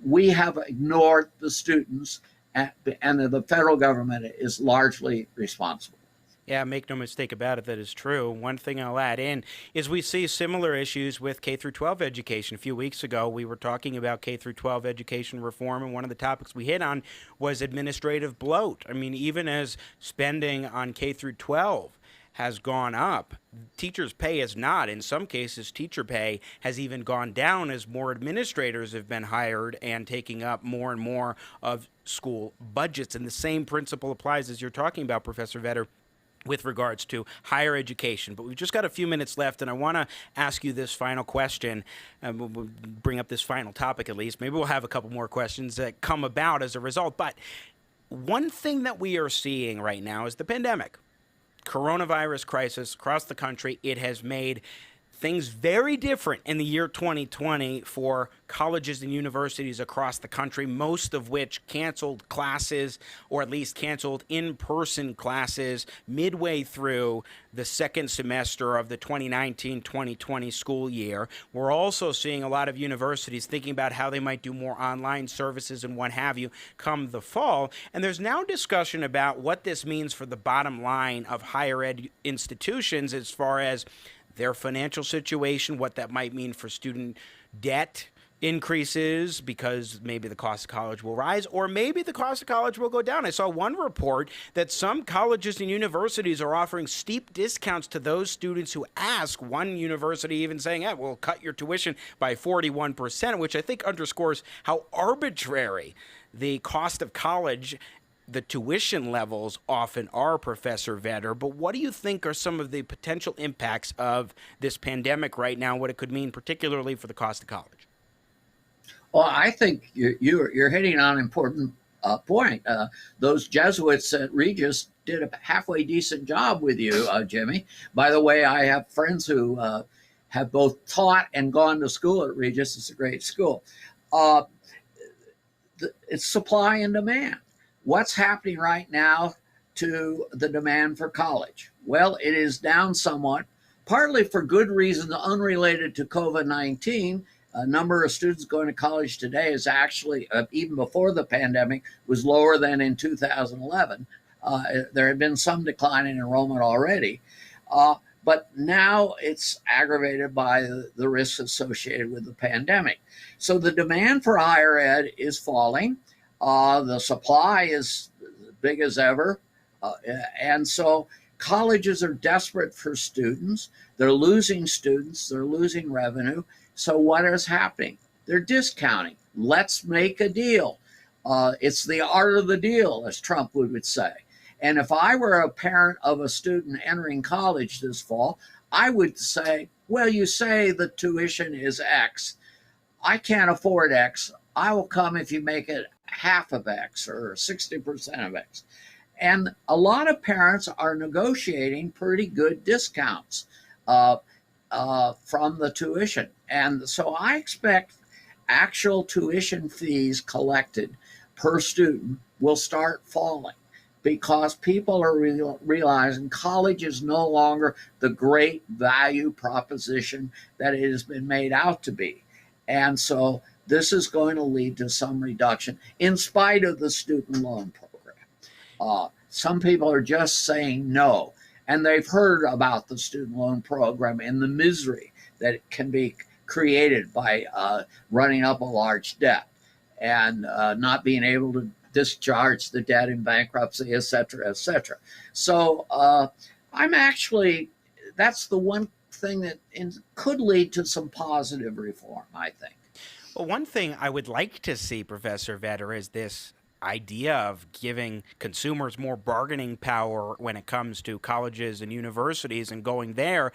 we have ignored the students, and the federal government is largely responsible. Yeah, make no mistake about it, that is true. One thing I'll add in is we see similar issues with K through 12 education. A few weeks ago, we were talking about K through 12 education reform, and one of the topics we hit on was administrative bloat. I mean, even as spending on K through 12 has gone up, teachers' pay has not. In some cases, teacher pay has even gone down as more administrators have been hired and taking up more and more of school budgets. And the same principle applies as you're talking about, Professor Vedder, with regards to higher education. But we've just got a few minutes left, and I want to ask you this final question. We'll bring up this final topic at least. Maybe we'll have a couple more questions that come about as a result. But one thing that we are seeing right now is the pandemic. Coronavirus crisis across the country. It has made things very different in the year 2020 for colleges and universities across the country, most of which canceled classes, or at least canceled in-person classes midway through the second semester of the 2019-2020 school year. We're also seeing a lot of universities thinking about how they might do more online services and what have you come the fall. And there's now discussion about what this means for the bottom line of higher ed institutions as far as their financial situation, what that might mean for student debt increases because maybe the cost of college will rise, or maybe the cost of college will go down. I saw one report that some colleges and universities are offering steep discounts to those students who ask, one university even saying, we'll cut your tuition by 41%, which I think underscores how arbitrary the cost of college, the tuition levels often are, Professor Vedder. But what do you think are some of the potential impacts of this pandemic right now, what it could mean particularly for the cost of college? Well, I think you're hitting on an important point. Those Jesuits at Regis did a halfway decent job with you, Jimmy. By the way, I have friends who have both taught and gone to school at Regis. It's a great school. It's supply and demand. What's happening right now to the demand for college? Well, it is down somewhat, partly for good reasons unrelated to COVID-19. A number of students going to college today is actually, even before the pandemic, was lower than in 2011. There had been some decline in enrollment already, but now it's aggravated by the risks associated with the pandemic. So the demand for higher ed is falling. The supply is big as ever. And so colleges are desperate for students. They're losing students. They're losing revenue. So what is happening? They're discounting. Let's make a deal. It's the art of the deal, as Trump would say. And if I were a parent of a student entering college this fall, I would say, well, you say the tuition is X. I can't afford X. I will come if you make it half of X or 60% of X. And a lot of parents are negotiating pretty good discounts from the tuition. And so I expect actual tuition fees collected per student will start falling because people are realizing college is no longer the great value proposition that it has been made out to be. And so this is going to lead to some reduction in spite of the student loan program. Some people are just saying no, and they've heard about the student loan program and the misery that can be created by running up a large debt and not being able to discharge the debt in bankruptcy, et cetera, et cetera. So that's the one thing that could lead to some positive reform, I think. Well, one thing I would like to see, Professor Vedder, is this idea of giving consumers more bargaining power when it comes to colleges and universities and going there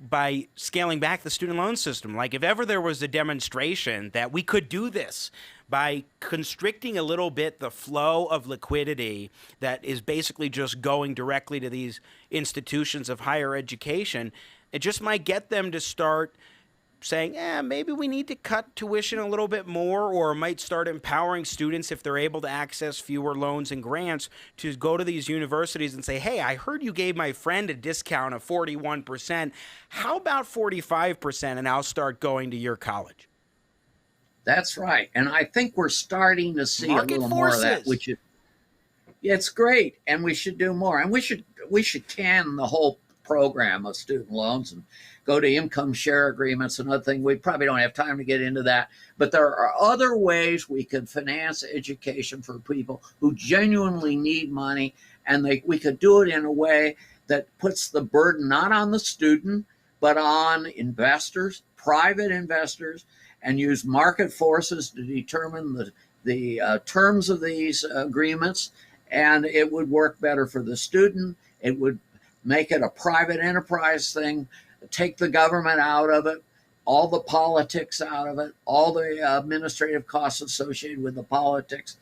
by scaling back the student loan system. Like if ever there was a demonstration that we could do this by constricting a little bit the flow of liquidity that is basically just going directly to these institutions of higher education, it just might get them to start saying, maybe we need to cut tuition a little bit more, or might start empowering students if they're able to access fewer loans and grants to go to these universities and say, hey, I heard you gave my friend a discount of 41%. How about 45%? And I'll start going to your college. That's right. And I think we're starting to see a little more of that, which is It's great, and we should do more. And we should can the whole program of student loans and go to income share agreements and other things. We probably don't have time to get into that, but there are other ways we could finance education for people who genuinely need money, and we could do it in a way that puts the burden not on the student, but on investors, private investors, and use market forces to determine the terms of these agreements. And it would work better for the student. It would make it a private enterprise thing, take the government out of it, all the politics out of it, all the administrative costs associated with the politics.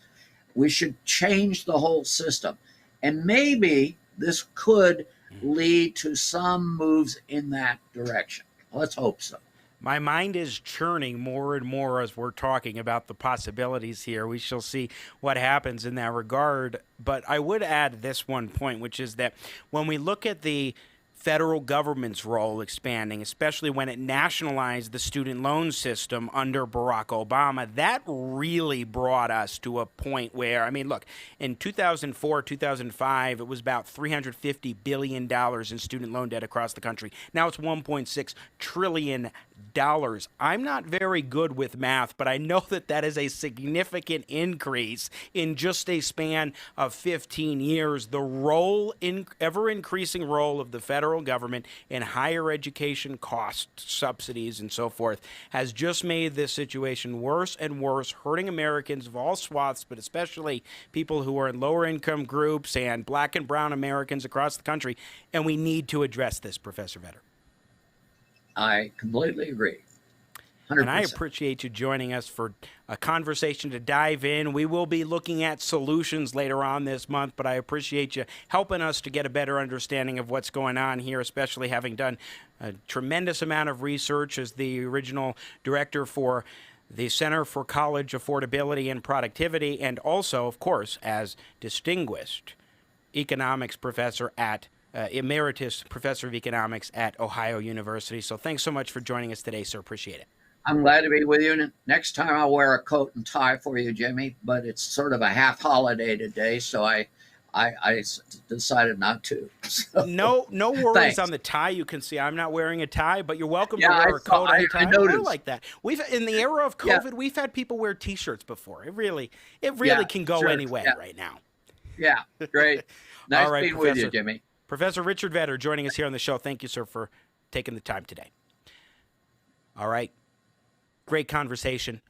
We should change the whole system. And maybe this could lead to some moves in that direction. Let's hope so. My mind is churning more and more as we're talking about the possibilities here. We shall see what happens in that regard. But I would add this one point, which is that when we look at the federal government's role expanding, especially when it nationalized the student loan system under Barack Obama, that really brought us to a point where, I mean, look, in 2004, 2005, it was about $350 billion in student loan debt across the country. Now it's $1.6 trillion. I'm not very good with math, but I know that that is a significant increase in just a span of 15 years. The ever-increasing role of the federal government in higher education costs, subsidies, and so forth has just made this situation worse and worse, hurting Americans of all swaths, but especially people who are in lower income groups and black and brown Americans across the country. And we need to address this, Professor Vedder. I completely agree. 100%. And I appreciate you joining us for a conversation to dive in. We will be looking at solutions later on this month, but I appreciate you helping us to get a better understanding of what's going on here, especially having done a tremendous amount of research as the original director for the Center for College Affordability and Productivity, and also, of course, as distinguished economics professor at Emeritus Professor of Economics at Ohio University. So thanks so much for joining us today, sir. Appreciate it. I'm glad to be with you. Next time I'll wear a coat and tie for you, Jimmy, but it's sort of a half holiday today, so I decided not to. So, no worries thanks. On the tie. You can see I'm not wearing a tie, but you're welcome to Yeah, wear a coat and a tie. I noticed. like that. In the era of COVID, we've had people wear T-shirts before. It really can go any way right now. Yeah, great. Nice All right, being Professor. with you, Jimmy. Professor Richard Vedder joining us here on the show. Thank you, sir, for taking the time today. All right. Great conversation.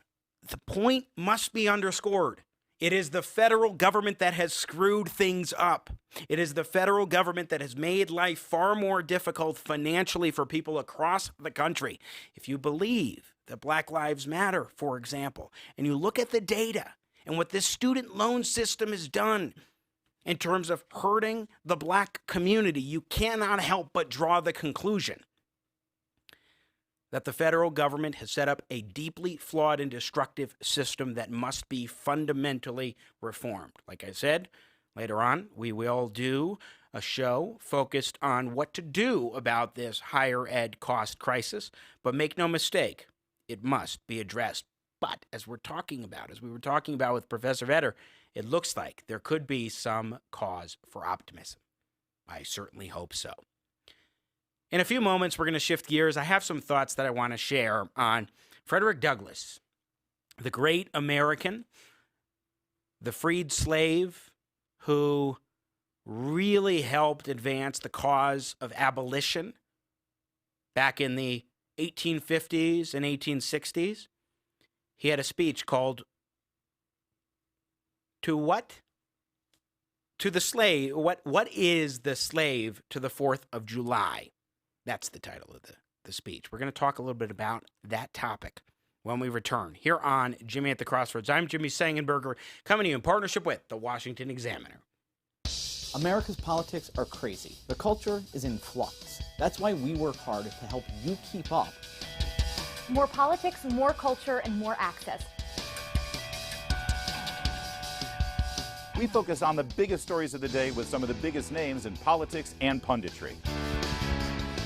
The point must be underscored. It is the federal government that has screwed things up. It is the federal government that has made life far more difficult financially for people across the country. If you believe that Black Lives Matter, for example, and you look at the data and what this student loan system has done in terms of hurting the black community, you cannot help but draw the conclusion that the federal government has set up a deeply flawed and destructive system that must be fundamentally reformed. Like I said, later on, we will do a show focused on what to do about this higher ed cost crisis, but make no mistake, it must be addressed. But as we were talking about with Professor Vedder, it looks like there could be some cause for optimism. I certainly hope so. In a few moments, we're going to shift gears. I have some thoughts that I want to share on Frederick Douglass, the great American, the freed slave who really helped advance the cause of abolition back in the 1850s and 1860s. He had a speech called To What? To the Slave. What is the slave to the 4th of July? That's the title of the speech. We're going to talk a little bit about that topic when we return here on Jimmy at the Crossroads. I'm Jimmy Sengenberger, coming to you in partnership with the Washington Examiner. America's politics are crazy. The culture is in flux. That's why we work hard to help you keep up. More politics, more culture, and more access. We focus on the biggest stories of the day with some of the biggest names in politics and punditry.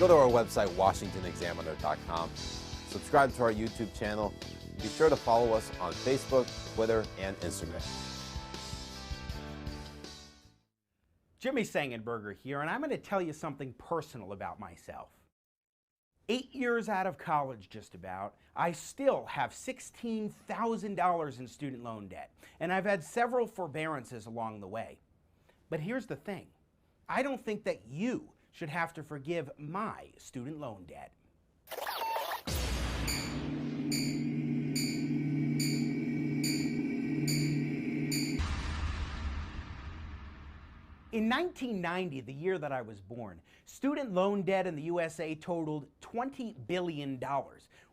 Go to our website, WashingtonExaminer.com. Subscribe to our YouTube channel. Be sure to follow us on Facebook, Twitter, and Instagram. Jimmy Sengenberger here, and I'm going to tell you something personal about myself. 8 years out of college, just about, I still have $16,000 in student loan debt, and I've had several forbearances along the way. But here's the thing. I don't think that you should have to forgive my student loan debt. In 1990, the year that I was born, student loan debt in the USA totaled $20 billion,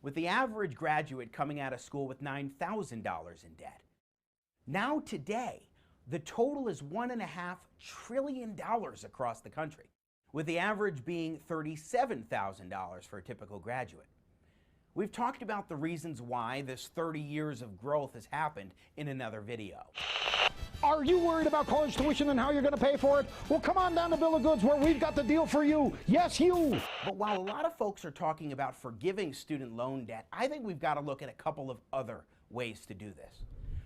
with the average graduate coming out of school with $9,000 in debt. Now today, the total is $1.5 trillion across the country, with the average being $37,000 for a typical graduate. We've talked about the reasons why this 30 years of growth has happened in another video. Are you worried about college tuition and how you're going to pay for it? Well, come on down to Bill of Goods where we've got the deal for you. Yes, you. But while a lot of folks are talking about forgiving student loan debt, I think we've got to look at a couple of other ways to do this.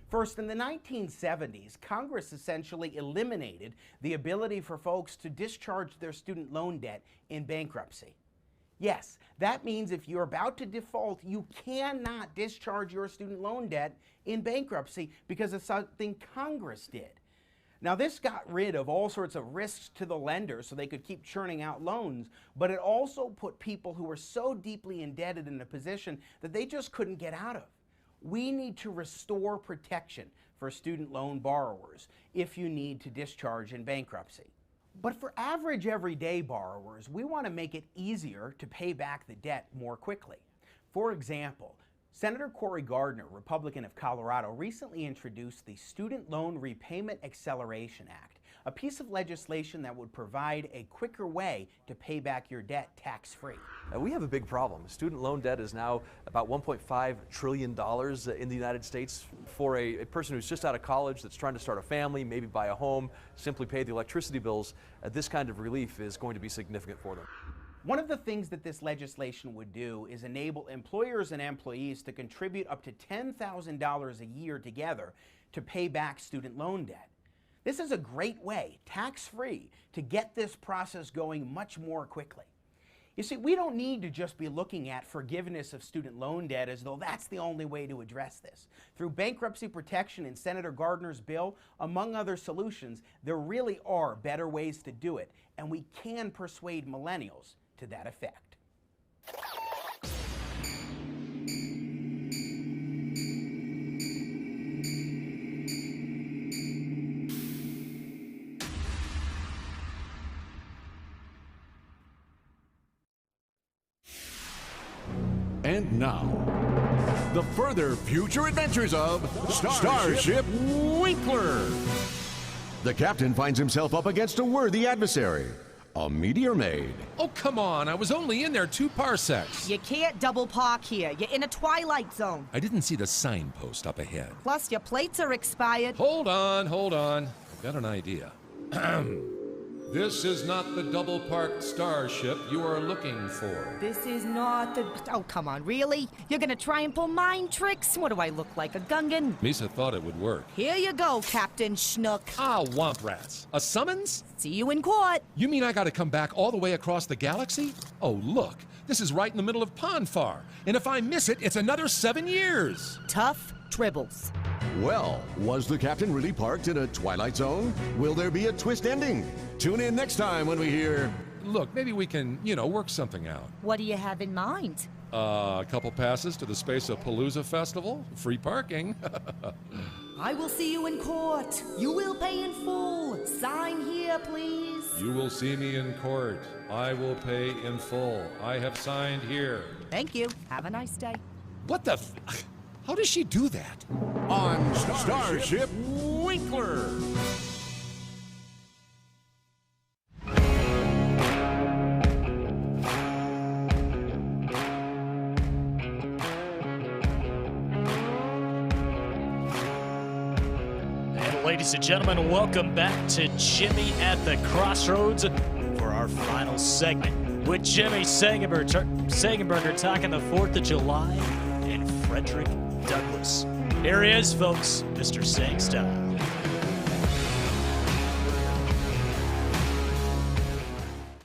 First, in the 1970s, Congress essentially eliminated the ability for folks to discharge their student loan debt in bankruptcy. Yes, that means if you're about to default, you cannot discharge your student loan debt in bankruptcy because of something Congress did. Now, this got rid of all sorts of risks to the lender so they could keep churning out loans, but it also put people who were so deeply indebted in a position that they just couldn't get out of. We need to restore protection for student loan borrowers if you need to discharge in bankruptcy. But for average everyday borrowers, we want to make it easier to pay back the debt more quickly. For example, Senator Cory Gardner, Republican of Colorado, recently introduced the Student Loan Repayment Acceleration Act, a piece of legislation that would provide a quicker way to pay back your debt tax-free. We have a big problem. Student loan debt is now about $1.5 trillion in the United States. For a person who's just out of college that's trying to start a family, maybe buy a home, simply pay the electricity bills, this kind of relief is going to be significant for them. One of the things that this legislation would do is enable employers and employees to contribute up to $10,000 a year together to pay back student loan debt. This is a great way, tax-free, to get this process going much more quickly. You see, we don't need to just be looking at forgiveness of student loan debt as though that's the only way to address this. Through bankruptcy protection in Senator Gardner's bill, among other solutions, there really are better ways to do it, and we can persuade millennials to that effect. And now, the further future adventures of Starship Winkler. The captain finds himself up against a worthy adversary, a meteor maid. Oh, come on. I was only in there 2 parsecs. You can't double park here. You're in a twilight zone. I didn't see the signpost up ahead. Plus, your plates are expired. Hold on. I've got an idea. This is not the double-parked starship you are looking for. This is not the... Oh, come on, really? You're gonna try and pull mind tricks? What do I look like, a Gungan? Misa thought it would work. Here you go, Captain Schnook. Ah, womp rats. A summons? See you in court. You mean I gotta come back all the way across the galaxy? Oh, look. This is right in the middle of Ponfar. And if I miss it, it's another 7 years. Tough tribbles. Well, was the captain really parked in a twilight zone? Will there be a twist ending? Tune in next time when we hear... Look, maybe we can, work something out. What do you have in mind? A couple passes to the Space of Palooza Festival. Free parking. I will see you in court. You will pay in full. Sign here, please. You will see me in court. I will pay in full. I have signed here. Thank you. Have a nice day. What the... How does she do that? On Starship Winkler. Ladies and gentlemen, welcome back to Jimmy at the Crossroads for our final segment with Jimmy Sengenberger talking the 4th of July in Frederick, Douglass. Here he is, folks, Mr. Sang Style.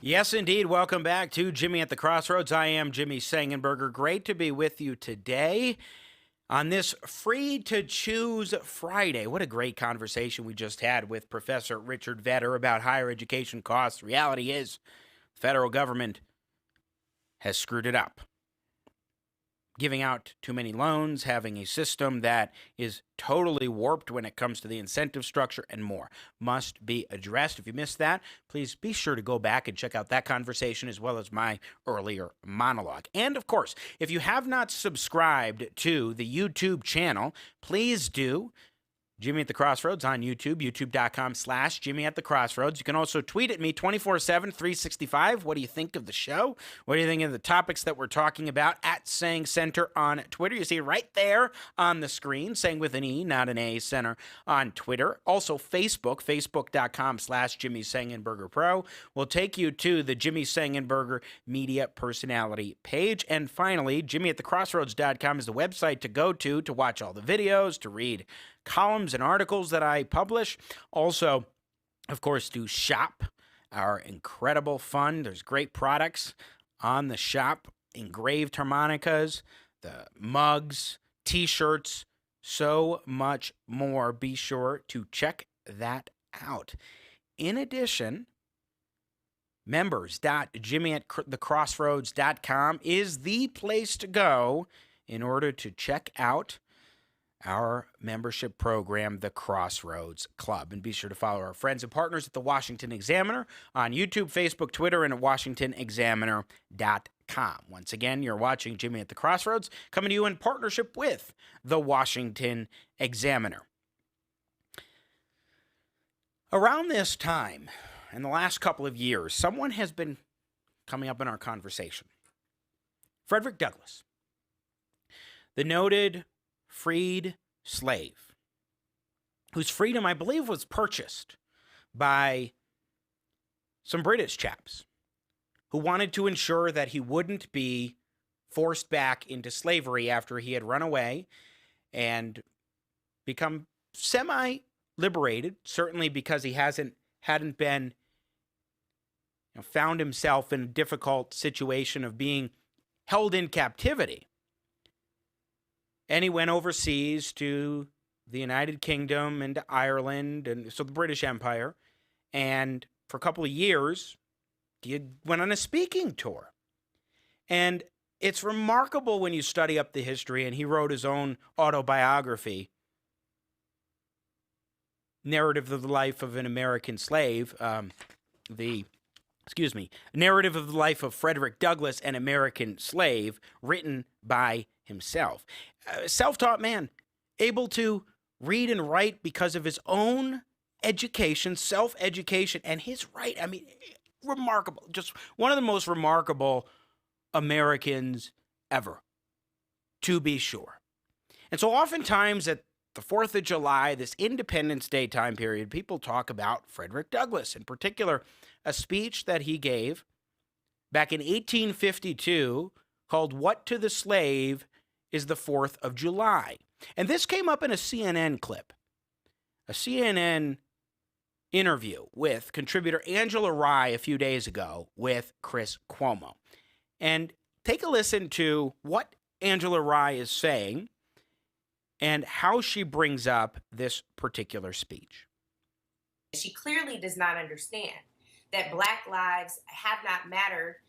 Yes, indeed. Welcome back to Jimmy at the Crossroads. I am Jimmy Sengenberger. Great to be with you today on this Free to Choose Friday. What a great conversation we just had with Professor Richard Vedder about higher education costs. The reality is, the federal government has screwed it up. Giving out too many loans, having a system that is totally warped when it comes to the incentive structure, and more must be addressed. If you missed that, please be sure to go back and check out that conversation as well as my earlier monologue. And of course, if you have not subscribed to the YouTube channel, please do. Jimmy at the Crossroads on YouTube, youtube.com/Jimmy at the Crossroads. You can also tweet at me 24/7, 365. What do you think of the show? What do you think of the topics that we're talking about at Sang Center on Twitter? You see it right there on the screen, Sang with an E, not an A, Center on Twitter. Also Facebook, facebook.com/Jimmy Sengenberger Pro will take you to the Jimmy Sengenberger Media Personality page. And finally, jimmyatthecrossroads.com is the website to go to watch all the videos, to read columns and articles that I publish. Also, of course, to shop our incredible fun. There's great products on the shop, engraved harmonicas, the mugs, t-shirts, so much more. Be sure to check that out. In addition, members.jimmyatthecrossroads.com is the place to go in order to check out our membership program, the Crossroads Club. And be sure to follow our friends and partners at the Washington Examiner on YouTube, Facebook, Twitter, and at WashingtonExaminer.com. Once again, you're watching Jimmy at the Crossroads, coming to you in partnership with the Washington Examiner. Around this time, in the last couple of years, someone has been coming up in our conversation. Frederick Douglass, the noted freed slave, whose freedom, I believe, was purchased by some British chaps who wanted to ensure that he wouldn't be forced back into slavery after he had run away and become semi-liberated, certainly because he hadn't been, found himself in a difficult situation of being held in captivity. And he went overseas to the United Kingdom and to Ireland, and so the British Empire. And for a couple of years, he went on a speaking tour. And it's remarkable when you study up the history, and he wrote his own autobiography, Narrative of the Life of an American Slave, Narrative of the Life of Frederick Douglass, an American Slave, written by himself. A self-taught man, able to read and write because of his own education, self-education, and his right. I mean, remarkable. Just one of the most remarkable Americans ever, to be sure. And so oftentimes at the 4th of July, this Independence Day time period, people talk about Frederick Douglass, in particular, a speech that he gave back in 1852 called "What to the Slave is the 4th of July." And this came up in a CNN clip, a CNN interview with contributor Angela Rye a few days ago with Chris Cuomo. And take a listen to what Angela Rye is saying and how she brings up this particular speech. She clearly does not understand that Black lives have not mattered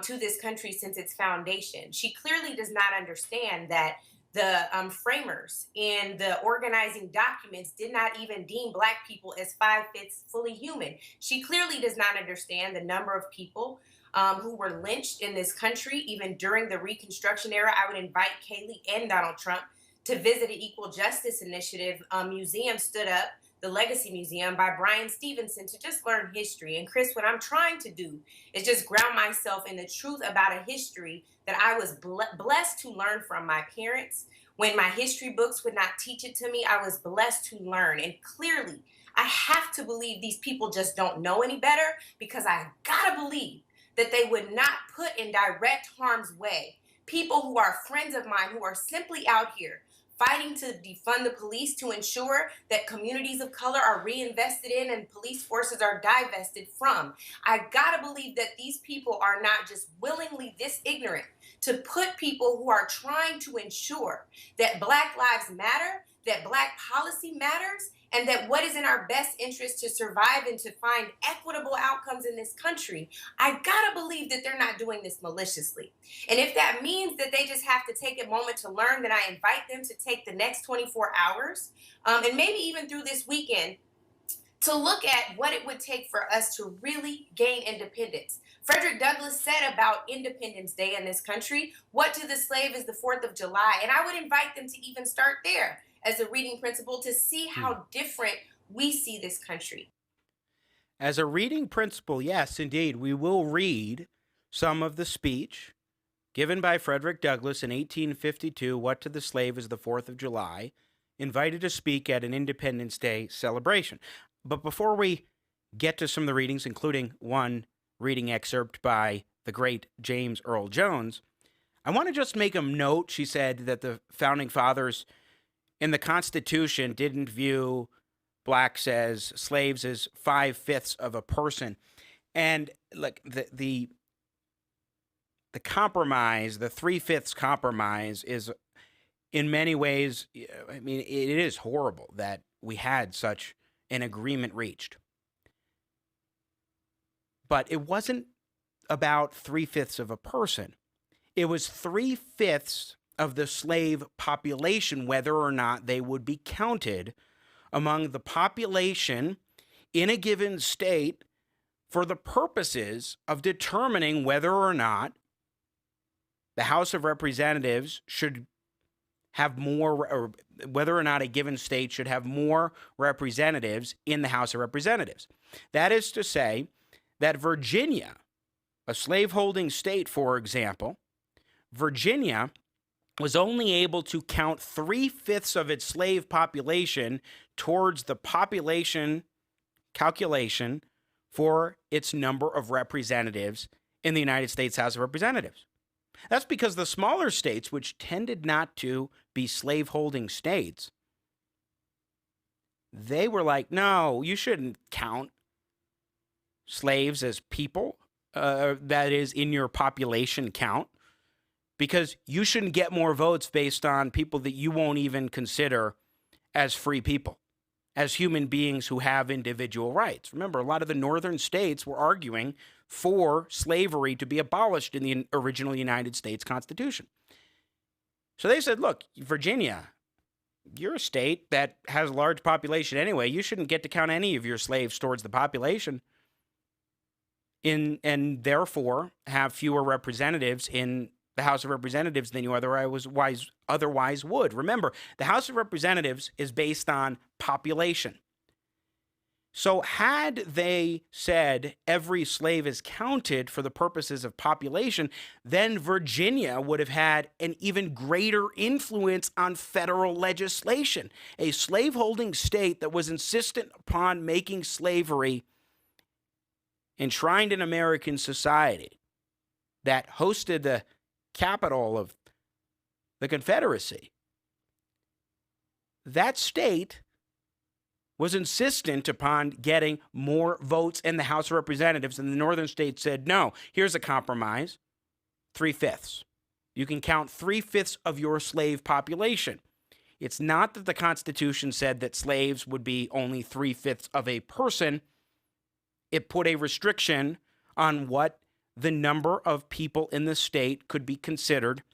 to this country since its foundation. She clearly does not understand that the framers in the organizing documents did not even deem Black people as 5/5 fully human. She clearly does not understand the number of people who were lynched in this country, even during the Reconstruction era. I would invite Kaylee and Donald Trump to visit an Equal Justice Initiative museum stood up, the Legacy Museum by Brian Stevenson, to just learn history. And Chris, what I'm trying to do is just ground myself in the truth about a history that I was blessed to learn from my parents. When my history books would not teach it to me, I was blessed to learn. And clearly, I have to believe these people just don't know any better, because I gotta believe that they would not put in direct harm's way people who are friends of mine, who are simply out here fighting to defund the police to ensure that communities of color are reinvested in and police forces are divested from. I gotta believe that these people are not just willingly this ignorant to put people who are trying to ensure that Black lives matter, that Black policy matters, and that what is in our best interest to survive and to find equitable outcomes in this country. I gotta believe that they're not doing this maliciously. And if that means that they just have to take a moment to learn, then I invite them to take the next 24 hours, and maybe even through this weekend, to look at what it would take for us to really gain independence. Frederick Douglass said about Independence Day in this country, what to the slave is the 4th of July. And I would invite them to even start there as a reading principle to see how different we see this country. As a reading principle, yes, indeed, we will read some of the speech given by Frederick Douglass in 1852, What to the Slave is the 4th of July, invited to speak at an Independence Day celebration. But before we get to some of the readings, including one reading excerpt by the great James Earl Jones, I want to just make a note. She said that the Founding Fathers in the Constitution didn't view blacks as slaves as 5/5 of a person. And like the compromise, the 3/5 compromise is in many ways, I mean, it is horrible that we had such an agreement reached. But it wasn't about 3/5 of a person. It was 3/5 of the slave population, whether or not they would be counted among the population in a given state for the purposes of determining whether or not the House of Representatives should have more, or whether or not a given state should have more representatives in the House of Representatives. That is to say that Virginia, a slaveholding state, for example, Virginia was only able to count 3/5 of its slave population towards the population calculation for its number of representatives in the United States House of Representatives. That's because the smaller states, which tended not to be slaveholding states, they were like, no, you shouldn't count slaves as people, that is, in your population count, because you shouldn't get more votes based on people that you won't even consider as free people, as human beings who have individual rights. Remember, a lot of the northern states were arguing for slavery to be abolished in the original United States Constitution. So they said, look, Virginia, you're a state that has a large population anyway. You shouldn't get to count any of your slaves towards the population, and therefore have fewer representatives in the House of Representatives than you otherwise would. Remember, the House of Representatives is based on population. So had they said every slave is counted for the purposes of population, then Virginia would have had an even greater influence on federal legislation. A slaveholding state that was insistent upon making slavery enshrined in American society, that hosted the capital of the Confederacy, that state was insistent upon getting more votes in the House of Representatives, and the northern states said, no, here's a compromise, 3/5. You can count 3/5 of your slave population. It's not that the Constitution said that slaves would be only 3/5 of a person. It put a restriction on what the number of people in the state could be considered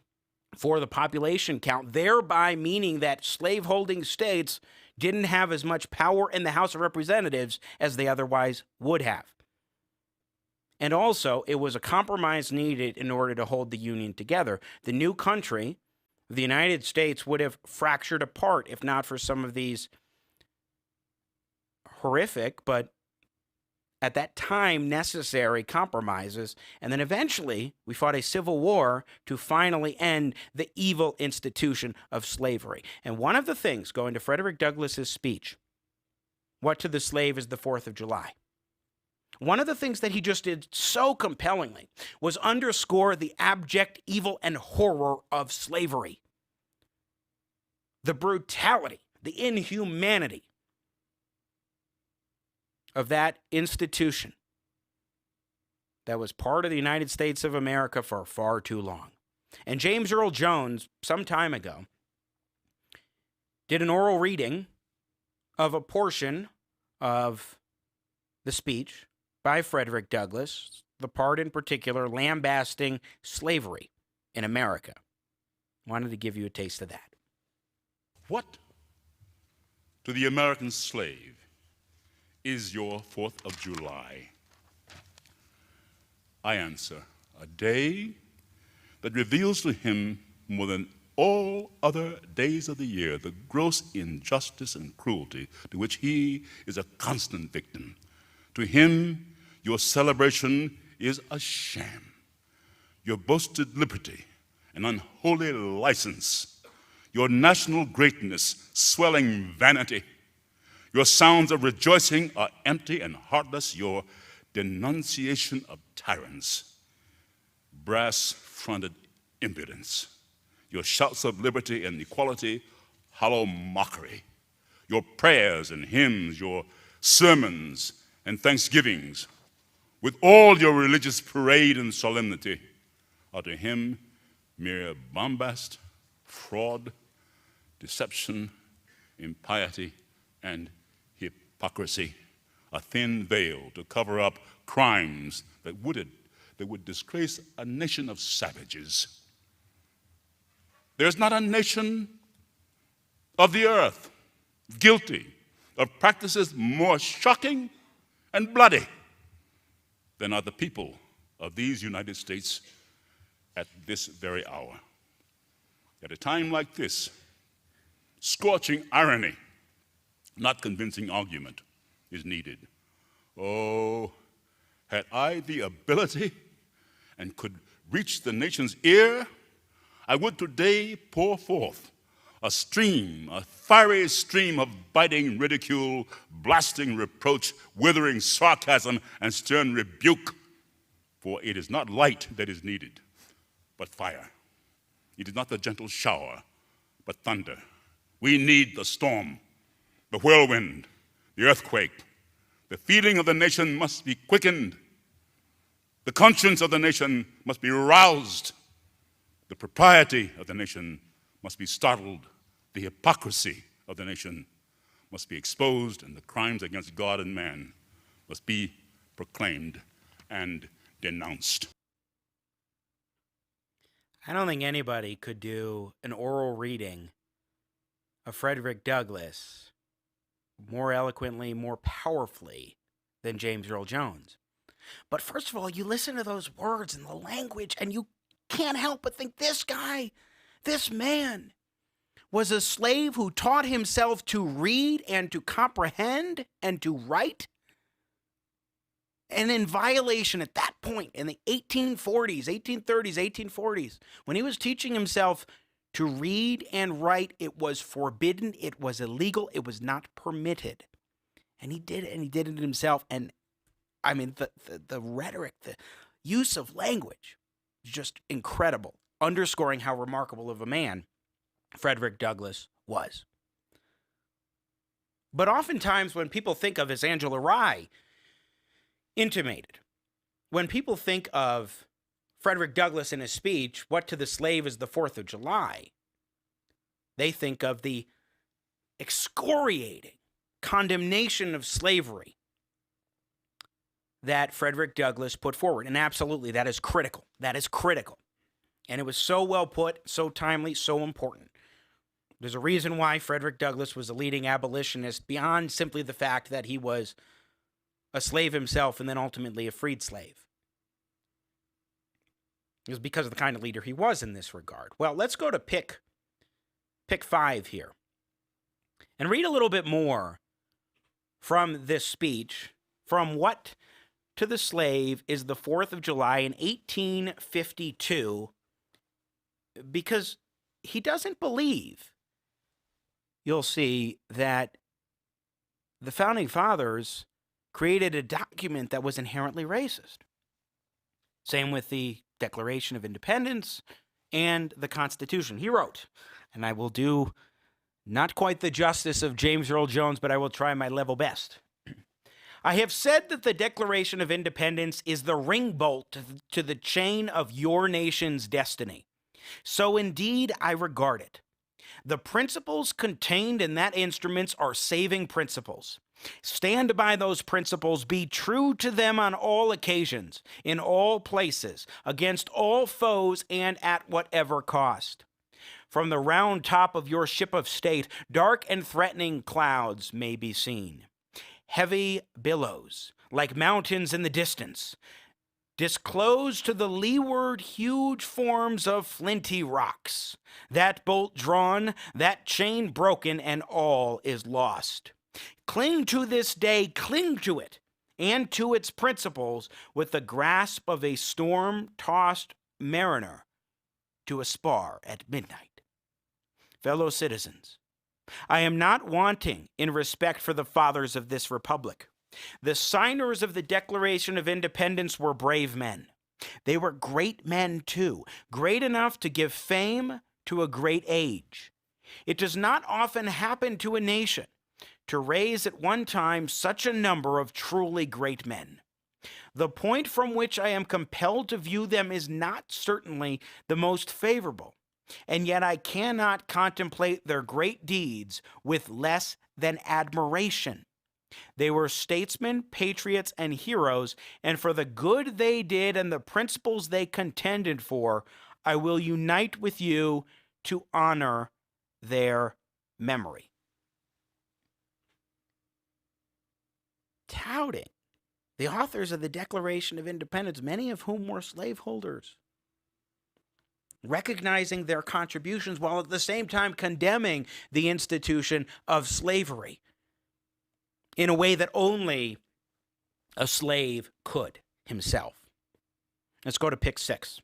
for the population count, thereby meaning that slaveholding states didn't have as much power in the House of Representatives as they otherwise would have. And also, it was a compromise needed in order to hold the Union together. The new country, the United States, would have fractured apart if not for some of these horrific, but at that time necessary compromises. And then eventually we fought a civil war to finally end the evil institution of slavery. And one of the things, going to Frederick Douglass's speech, What to the Slave is the 4th of July, one of the things that he just did so compellingly was underscore the abject evil and horror of slavery. the brutality, the inhumanity of that institution that was part of the United States of America for far too long. And James Earl Jones, some time ago, did an oral reading of a portion of the speech by Frederick Douglass, the part in particular lambasting slavery in America. Wanted to give you a taste of that. What to the American slave is your 4th of July? I answer, a day that reveals to him more than all other days of the year the gross injustice and cruelty to which he is a constant victim. To him, your celebration is a sham. Your boasted liberty, an unholy license. Your national greatness, swelling vanity. Your sounds of rejoicing are empty and heartless. Your denunciation of tyrants, brass-fronted impudence. Your shouts of liberty and equality, hollow mockery. Your prayers and hymns, your sermons and thanksgivings, with all your religious parade and solemnity, are to him mere bombast, fraud, deception, impiety, and hypocrisy, a thin veil to cover up crimes that would disgrace a nation of savages. There's not a nation of the earth guilty of practices more shocking and bloody than are the people of these United States at this very hour. At a time like this, scorching irony, not convincing argument, is needed. Oh, had I the ability and could reach the nation's ear, I would today pour forth a fiery stream of biting ridicule, blasting reproach, withering sarcasm, and stern rebuke. For it is not light that is needed, but fire. It is not the gentle shower, but thunder. We need the storm, the whirlwind, the earthquake. The feeling of the nation must be quickened. The conscience of the nation must be roused. The propriety of the nation must be startled. The hypocrisy of the nation must be exposed, and the crimes against God and man must be proclaimed and denounced. I don't think anybody could do an oral reading of Frederick Douglass more eloquently, more powerfully than James Earl Jones. But first of all, you listen to those words and the language, and you can't help but think this guy, this man, was a slave who taught himself to read and to comprehend and to write. And in violation at that point in the 1840s, 1830s, 1840s, when he was teaching himself to read and write, it was forbidden, it was illegal, it was not permitted. And he did it, and he did it himself. And I mean, the rhetoric, the use of language is just incredible, underscoring how remarkable of a man Frederick Douglass was. But oftentimes when people think of, as Angela Rye intimated, when people think of Frederick Douglass in his speech, what to the slave is the 4th of July, they think of the excoriating condemnation of slavery that Frederick Douglass put forward. And absolutely, that is critical. That is critical. And it was so well put, so timely, so important. There's a reason why Frederick Douglass was a leading abolitionist beyond simply the fact that he was a slave himself and then ultimately a freed slave. It was because of the kind of leader he was in this regard. Well, let's go to pick 5 here and read a little bit more from this speech, from what to the slave is the 4th of July in 1852, because he doesn't believe, you'll see, that the Founding Fathers created a document that was inherently racist. Same with the Declaration of Independence and the Constitution. He wrote, and I will do Not quite the justice of James Earl Jones, but I will try my level best. I have said that the Declaration of Independence is the ring bolt to the chain of your nation's destiny. So indeed, I regard it. The principles contained in that instrument are saving principles. Stand by those principles, be true to them on all occasions, in all places, against all foes, and at whatever cost. From the round top of your ship of state, dark and threatening clouds may be seen. Heavy billows, like mountains in the distance, disclose to the leeward huge forms of flinty rocks. That bolt drawn, that chain broken, and all is lost. Cling to this day, cling to it, and to its principles with the grasp of a storm-tossed mariner to a spar at midnight. Fellow citizens, I am not wanting in respect for the fathers of this republic. The signers of the Declaration of Independence were brave men. They were great men, too, great enough to give fame to a great age. It does not often happen to a nation to raise at one time such a number of truly great men. The point from which I am compelled to view them is not certainly the most favorable, and yet I cannot contemplate their great deeds with less than admiration. They were statesmen, patriots, and heroes, and for the good they did and the principles they contended for, I will unite with you to honor their memory. Touting the authors of the Declaration of Independence, many of whom were slaveholders, recognizing their contributions while at the same time condemning the institution of slavery in a way that only a slave could himself. Let's go to pick 6,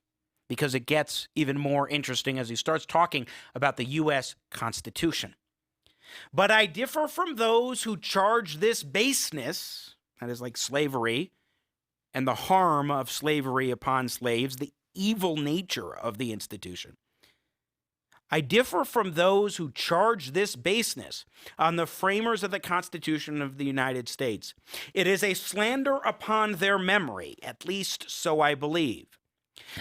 because it gets even more interesting as he starts talking about the U.S. Constitution. But I differ from those who charge this baseness, that is like slavery, and the harm of slavery upon slaves, the evil nature of the institution. I differ from those who charge this baseness on the framers of the Constitution of the United States. It is a slander upon their memory, at least so I believe.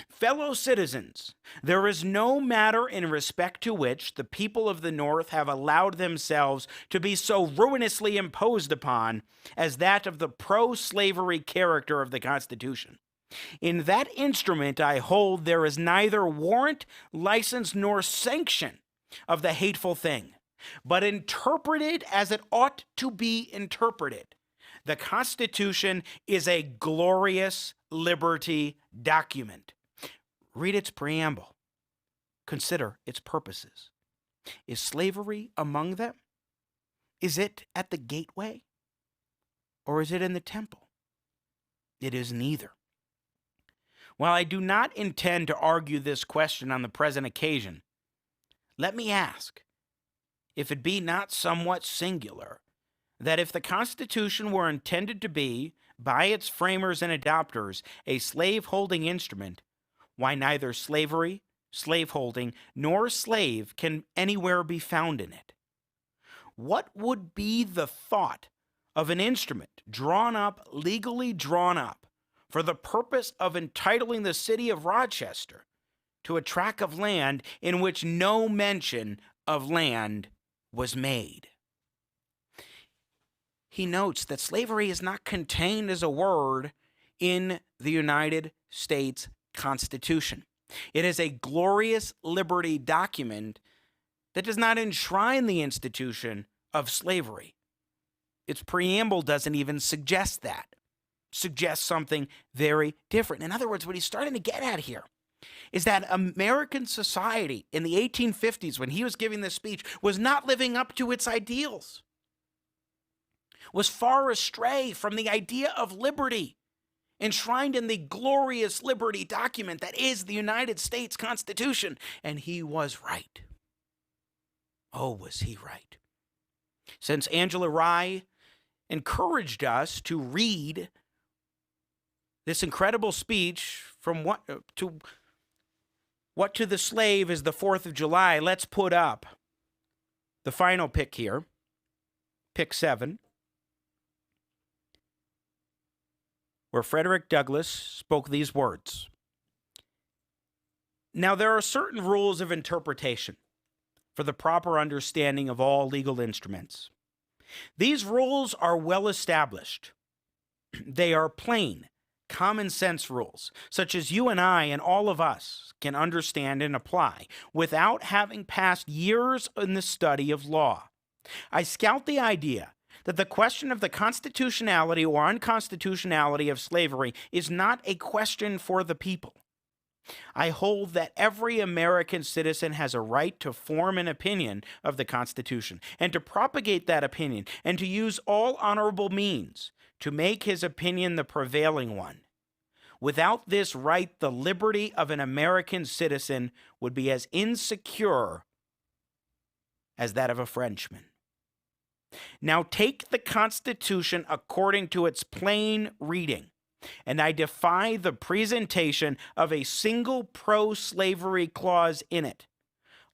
Fellow citizens, there is no matter in respect to which the people of the North have allowed themselves to be so ruinously imposed upon as that of the pro-slavery character of the Constitution. In that instrument, I hold there is neither warrant, license, nor sanction of the hateful thing, but interpreted as it ought to be interpreted. The Constitution is a glorious liberty document. Read its preamble. Consider its purposes. Is slavery among them? Is it at the gateway? Or is it in the temple? It is neither. While I do not intend to argue this question on the present occasion, let me ask, if it be not somewhat singular, that if the Constitution were intended to be, by its framers and adopters, a slave-holding instrument, why neither slavery, slaveholding, nor slave can anywhere be found in it? What would be the thought of an instrument drawn up, legally drawn up, for the purpose of entitling the city of Rochester to a tract of land in which no mention of land was made? He notes that slavery is not contained as a word in the United States Constitution. It is a glorious liberty document that does not enshrine the institution of slavery. Its preamble doesn't even suggest that. It suggests something very different. In other words, what he's starting to get at here is that American society in the 1850s, when he was giving this speech, was not living up to its ideals, was far astray from the idea of liberty enshrined in the glorious liberty document that is the United States Constitution. And he was right. Oh, was he right? Since Angela Rye encouraged us to read this incredible speech from What to the Slave is the 4th of July, let's put up the final pick here, pick 7, where Frederick Douglass spoke these words. Now, there are certain rules of interpretation for the proper understanding of all legal instruments. These rules are well established. They are plain, common sense rules, such as you and I and all of us can understand and apply without having passed years in the study of law. I scout the idea that the question of the constitutionality or unconstitutionality of slavery is not a question for the people. I hold that every American citizen has a right to form an opinion of the Constitution and to propagate that opinion and to use all honorable means to make his opinion the prevailing one. Without this right, the liberty of an American citizen would be as insecure as that of a Frenchman. Now take the Constitution according to its plain reading, and I defy the presentation of a single pro-slavery clause in it.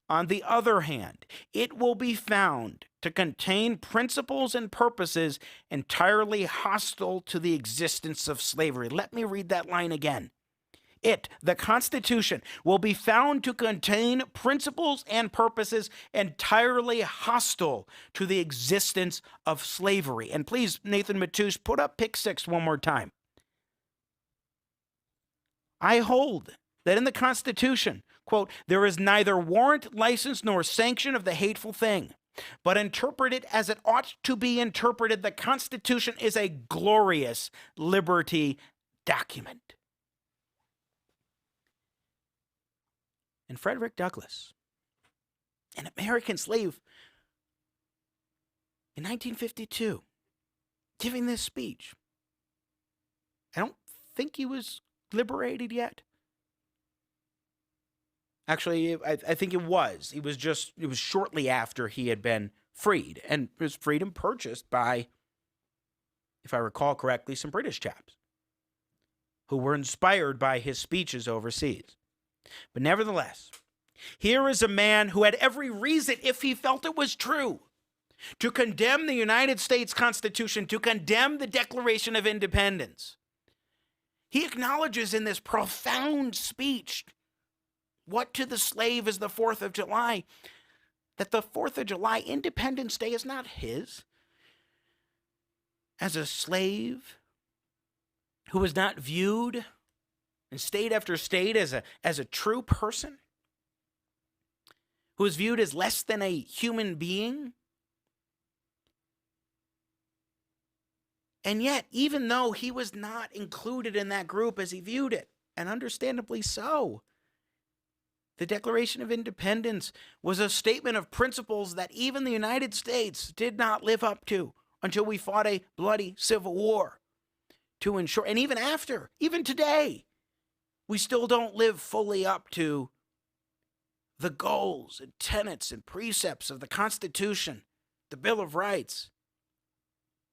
On the other hand, it will be found to contain principles and purposes entirely hostile to the existence of slavery. Let me read that line again. It, the Constitution, will be found to contain principles and purposes entirely hostile to the existence of slavery. And please, Nathan Matoush, put up pick 6 one more time. I hold that in the Constitution, quote, there is neither warrant, license, nor sanction of the hateful thing, but interpret it as it ought to be interpreted. The Constitution is a glorious liberty document. And Frederick Douglass, an American slave in 1952, giving this speech. I don't think he was liberated yet. Actually, I think it was. It was shortly after he had been freed, and his freedom purchased by, if I recall correctly, some British chaps who were inspired by his speeches overseas. But nevertheless, here is a man who had every reason, if he felt it was true, to condemn the United States Constitution, to condemn the Declaration of Independence. He acknowledges in this profound speech what to the slave is the 4th of July, that the 4th of July, Independence Day, is not his. As a slave who was not viewed in state after state as a true person, who was viewed as less than a human being. And yet, even though he was not included in that group as he viewed it, and understandably so, the Declaration of Independence was a statement of principles that even the United States did not live up to until we fought a bloody civil war to ensure, and even after, even today, we still don't live fully up to the goals and tenets and precepts of the Constitution, the Bill of Rights,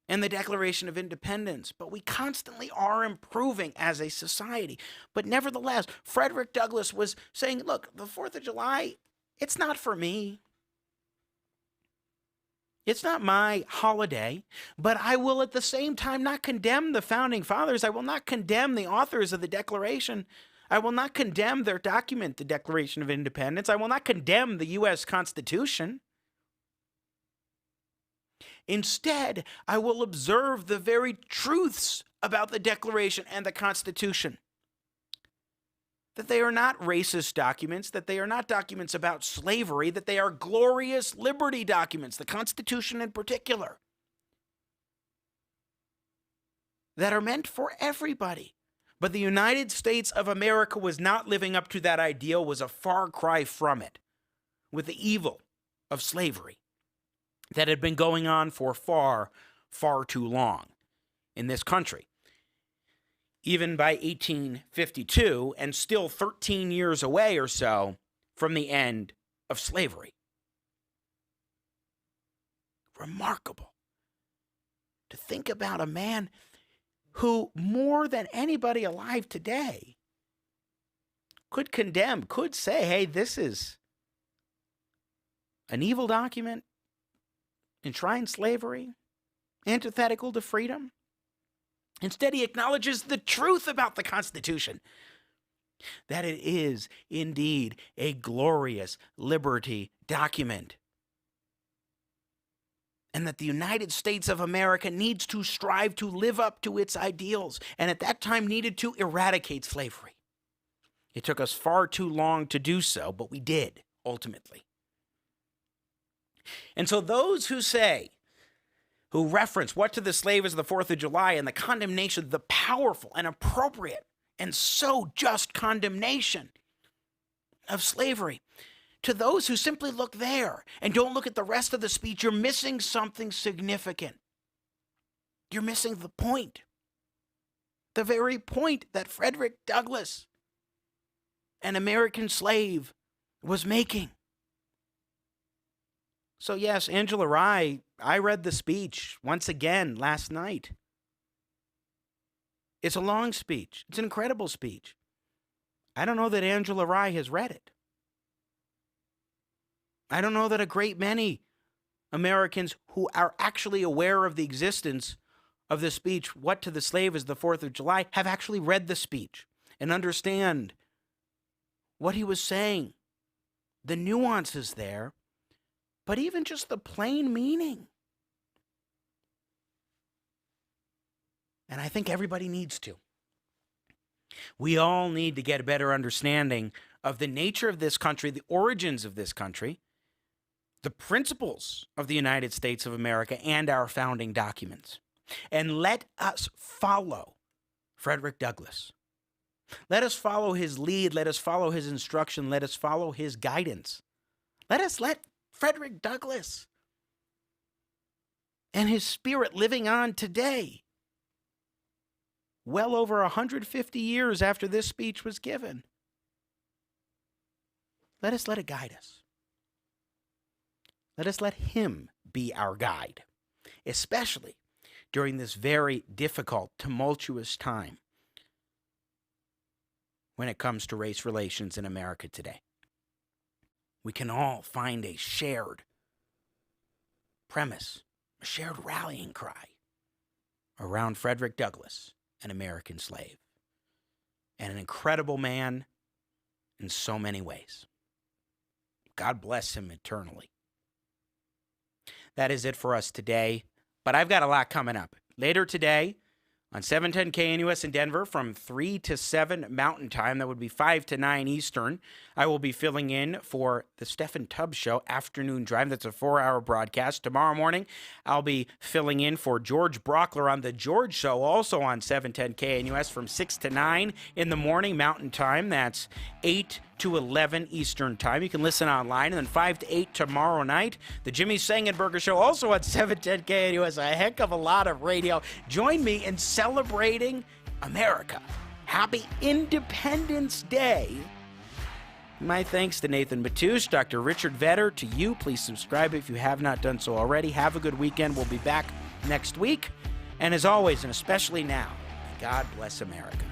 and the Declaration of Independence. But we constantly are improving as a society. But nevertheless, Frederick Douglass was saying, look, the 4th of July, it's not for me. It's not my holiday, but I will at the same time not condemn the founding fathers. I will not condemn the authors of the Declaration. I will not condemn their document, the Declaration of Independence. I will not condemn the U.S. Constitution. Instead, I will observe the very truths about the Declaration and the Constitution. That they are not racist documents, that they are not documents about slavery, that they are glorious liberty documents, the Constitution in particular, that are meant for everybody. But the United States of America was not living up to that ideal, was a far cry from it, with the evil of slavery that had been going on for far, far too long in this country. Even by 1852, and still 13 years away or so from the end of slavery. Remarkable to think about a man who, more than anybody alive today, could condemn, could say, hey, this is an evil document. enshrine slavery, antithetical to freedom. Instead, he acknowledges the truth about the Constitution, that it is indeed a glorious liberty document, and that the United States of America needs to strive to live up to its ideals, and at that time needed to eradicate slavery. It took us far too long to do so, but we did, ultimately. And so those who say, who reference what to the slave is the 4th of July and the condemnation, the powerful and appropriate and so just condemnation of slavery, to those who simply look there and don't look at the rest of the speech, you're missing something significant. You're missing the point. The very point that Frederick Douglass, an American slave, was making. So yes, Angela Rye, I read the speech once again last night. It's a long speech. It's an incredible speech. I don't know that Angela Rye has read it. I don't know that a great many Americans who are actually aware of the existence of the speech, What to the Slave is the 4th of July, have actually read the speech and understand what he was saying, the nuances there, but even just the plain meaning. And I think everybody needs to. We all need to get a better understanding of the nature of this country, the origins of this country, the principles of the United States of America, and our founding documents. And let us follow Frederick Douglass. Let us follow his lead. Let us follow his instruction. Let us follow his guidance. Let us let Frederick Douglass and his spirit living on today, well over 150 years after this speech was given, let us let it guide us. Let us let him be our guide, especially during this very difficult, tumultuous time when it comes to race relations in America today. We can all find a shared premise, a shared rallying cry around Frederick Douglass, an American slave, and an incredible man in so many ways. God bless him eternally. That is it for us today, but I've got a lot coming up. Later today, on 710 KNUS in Denver from 3 to 7 Mountain Time, that would be 5 to 9 Eastern, I will be filling in for the Stephen Tubbs Show Afternoon Drive. That's a 4-hour broadcast. Tomorrow morning, I'll be filling in for George Brockler on The George Show, also on 710 KNUS from 6 to 9 in the morning Mountain Time. That's 8 to 11 Eastern Time. You can listen online. And then 5 to 8 tomorrow night, the Jimmy Sengenberger Show, also at 710 KNUS. A heck of a lot of radio. Join me in celebrating America. Happy Independence Day. My thanks to Nathan Matoush, Dr. Richard Vedder, to you. Please subscribe if you have not done so already. Have a good weekend. We'll be back next week. And as always, and especially now, God bless America.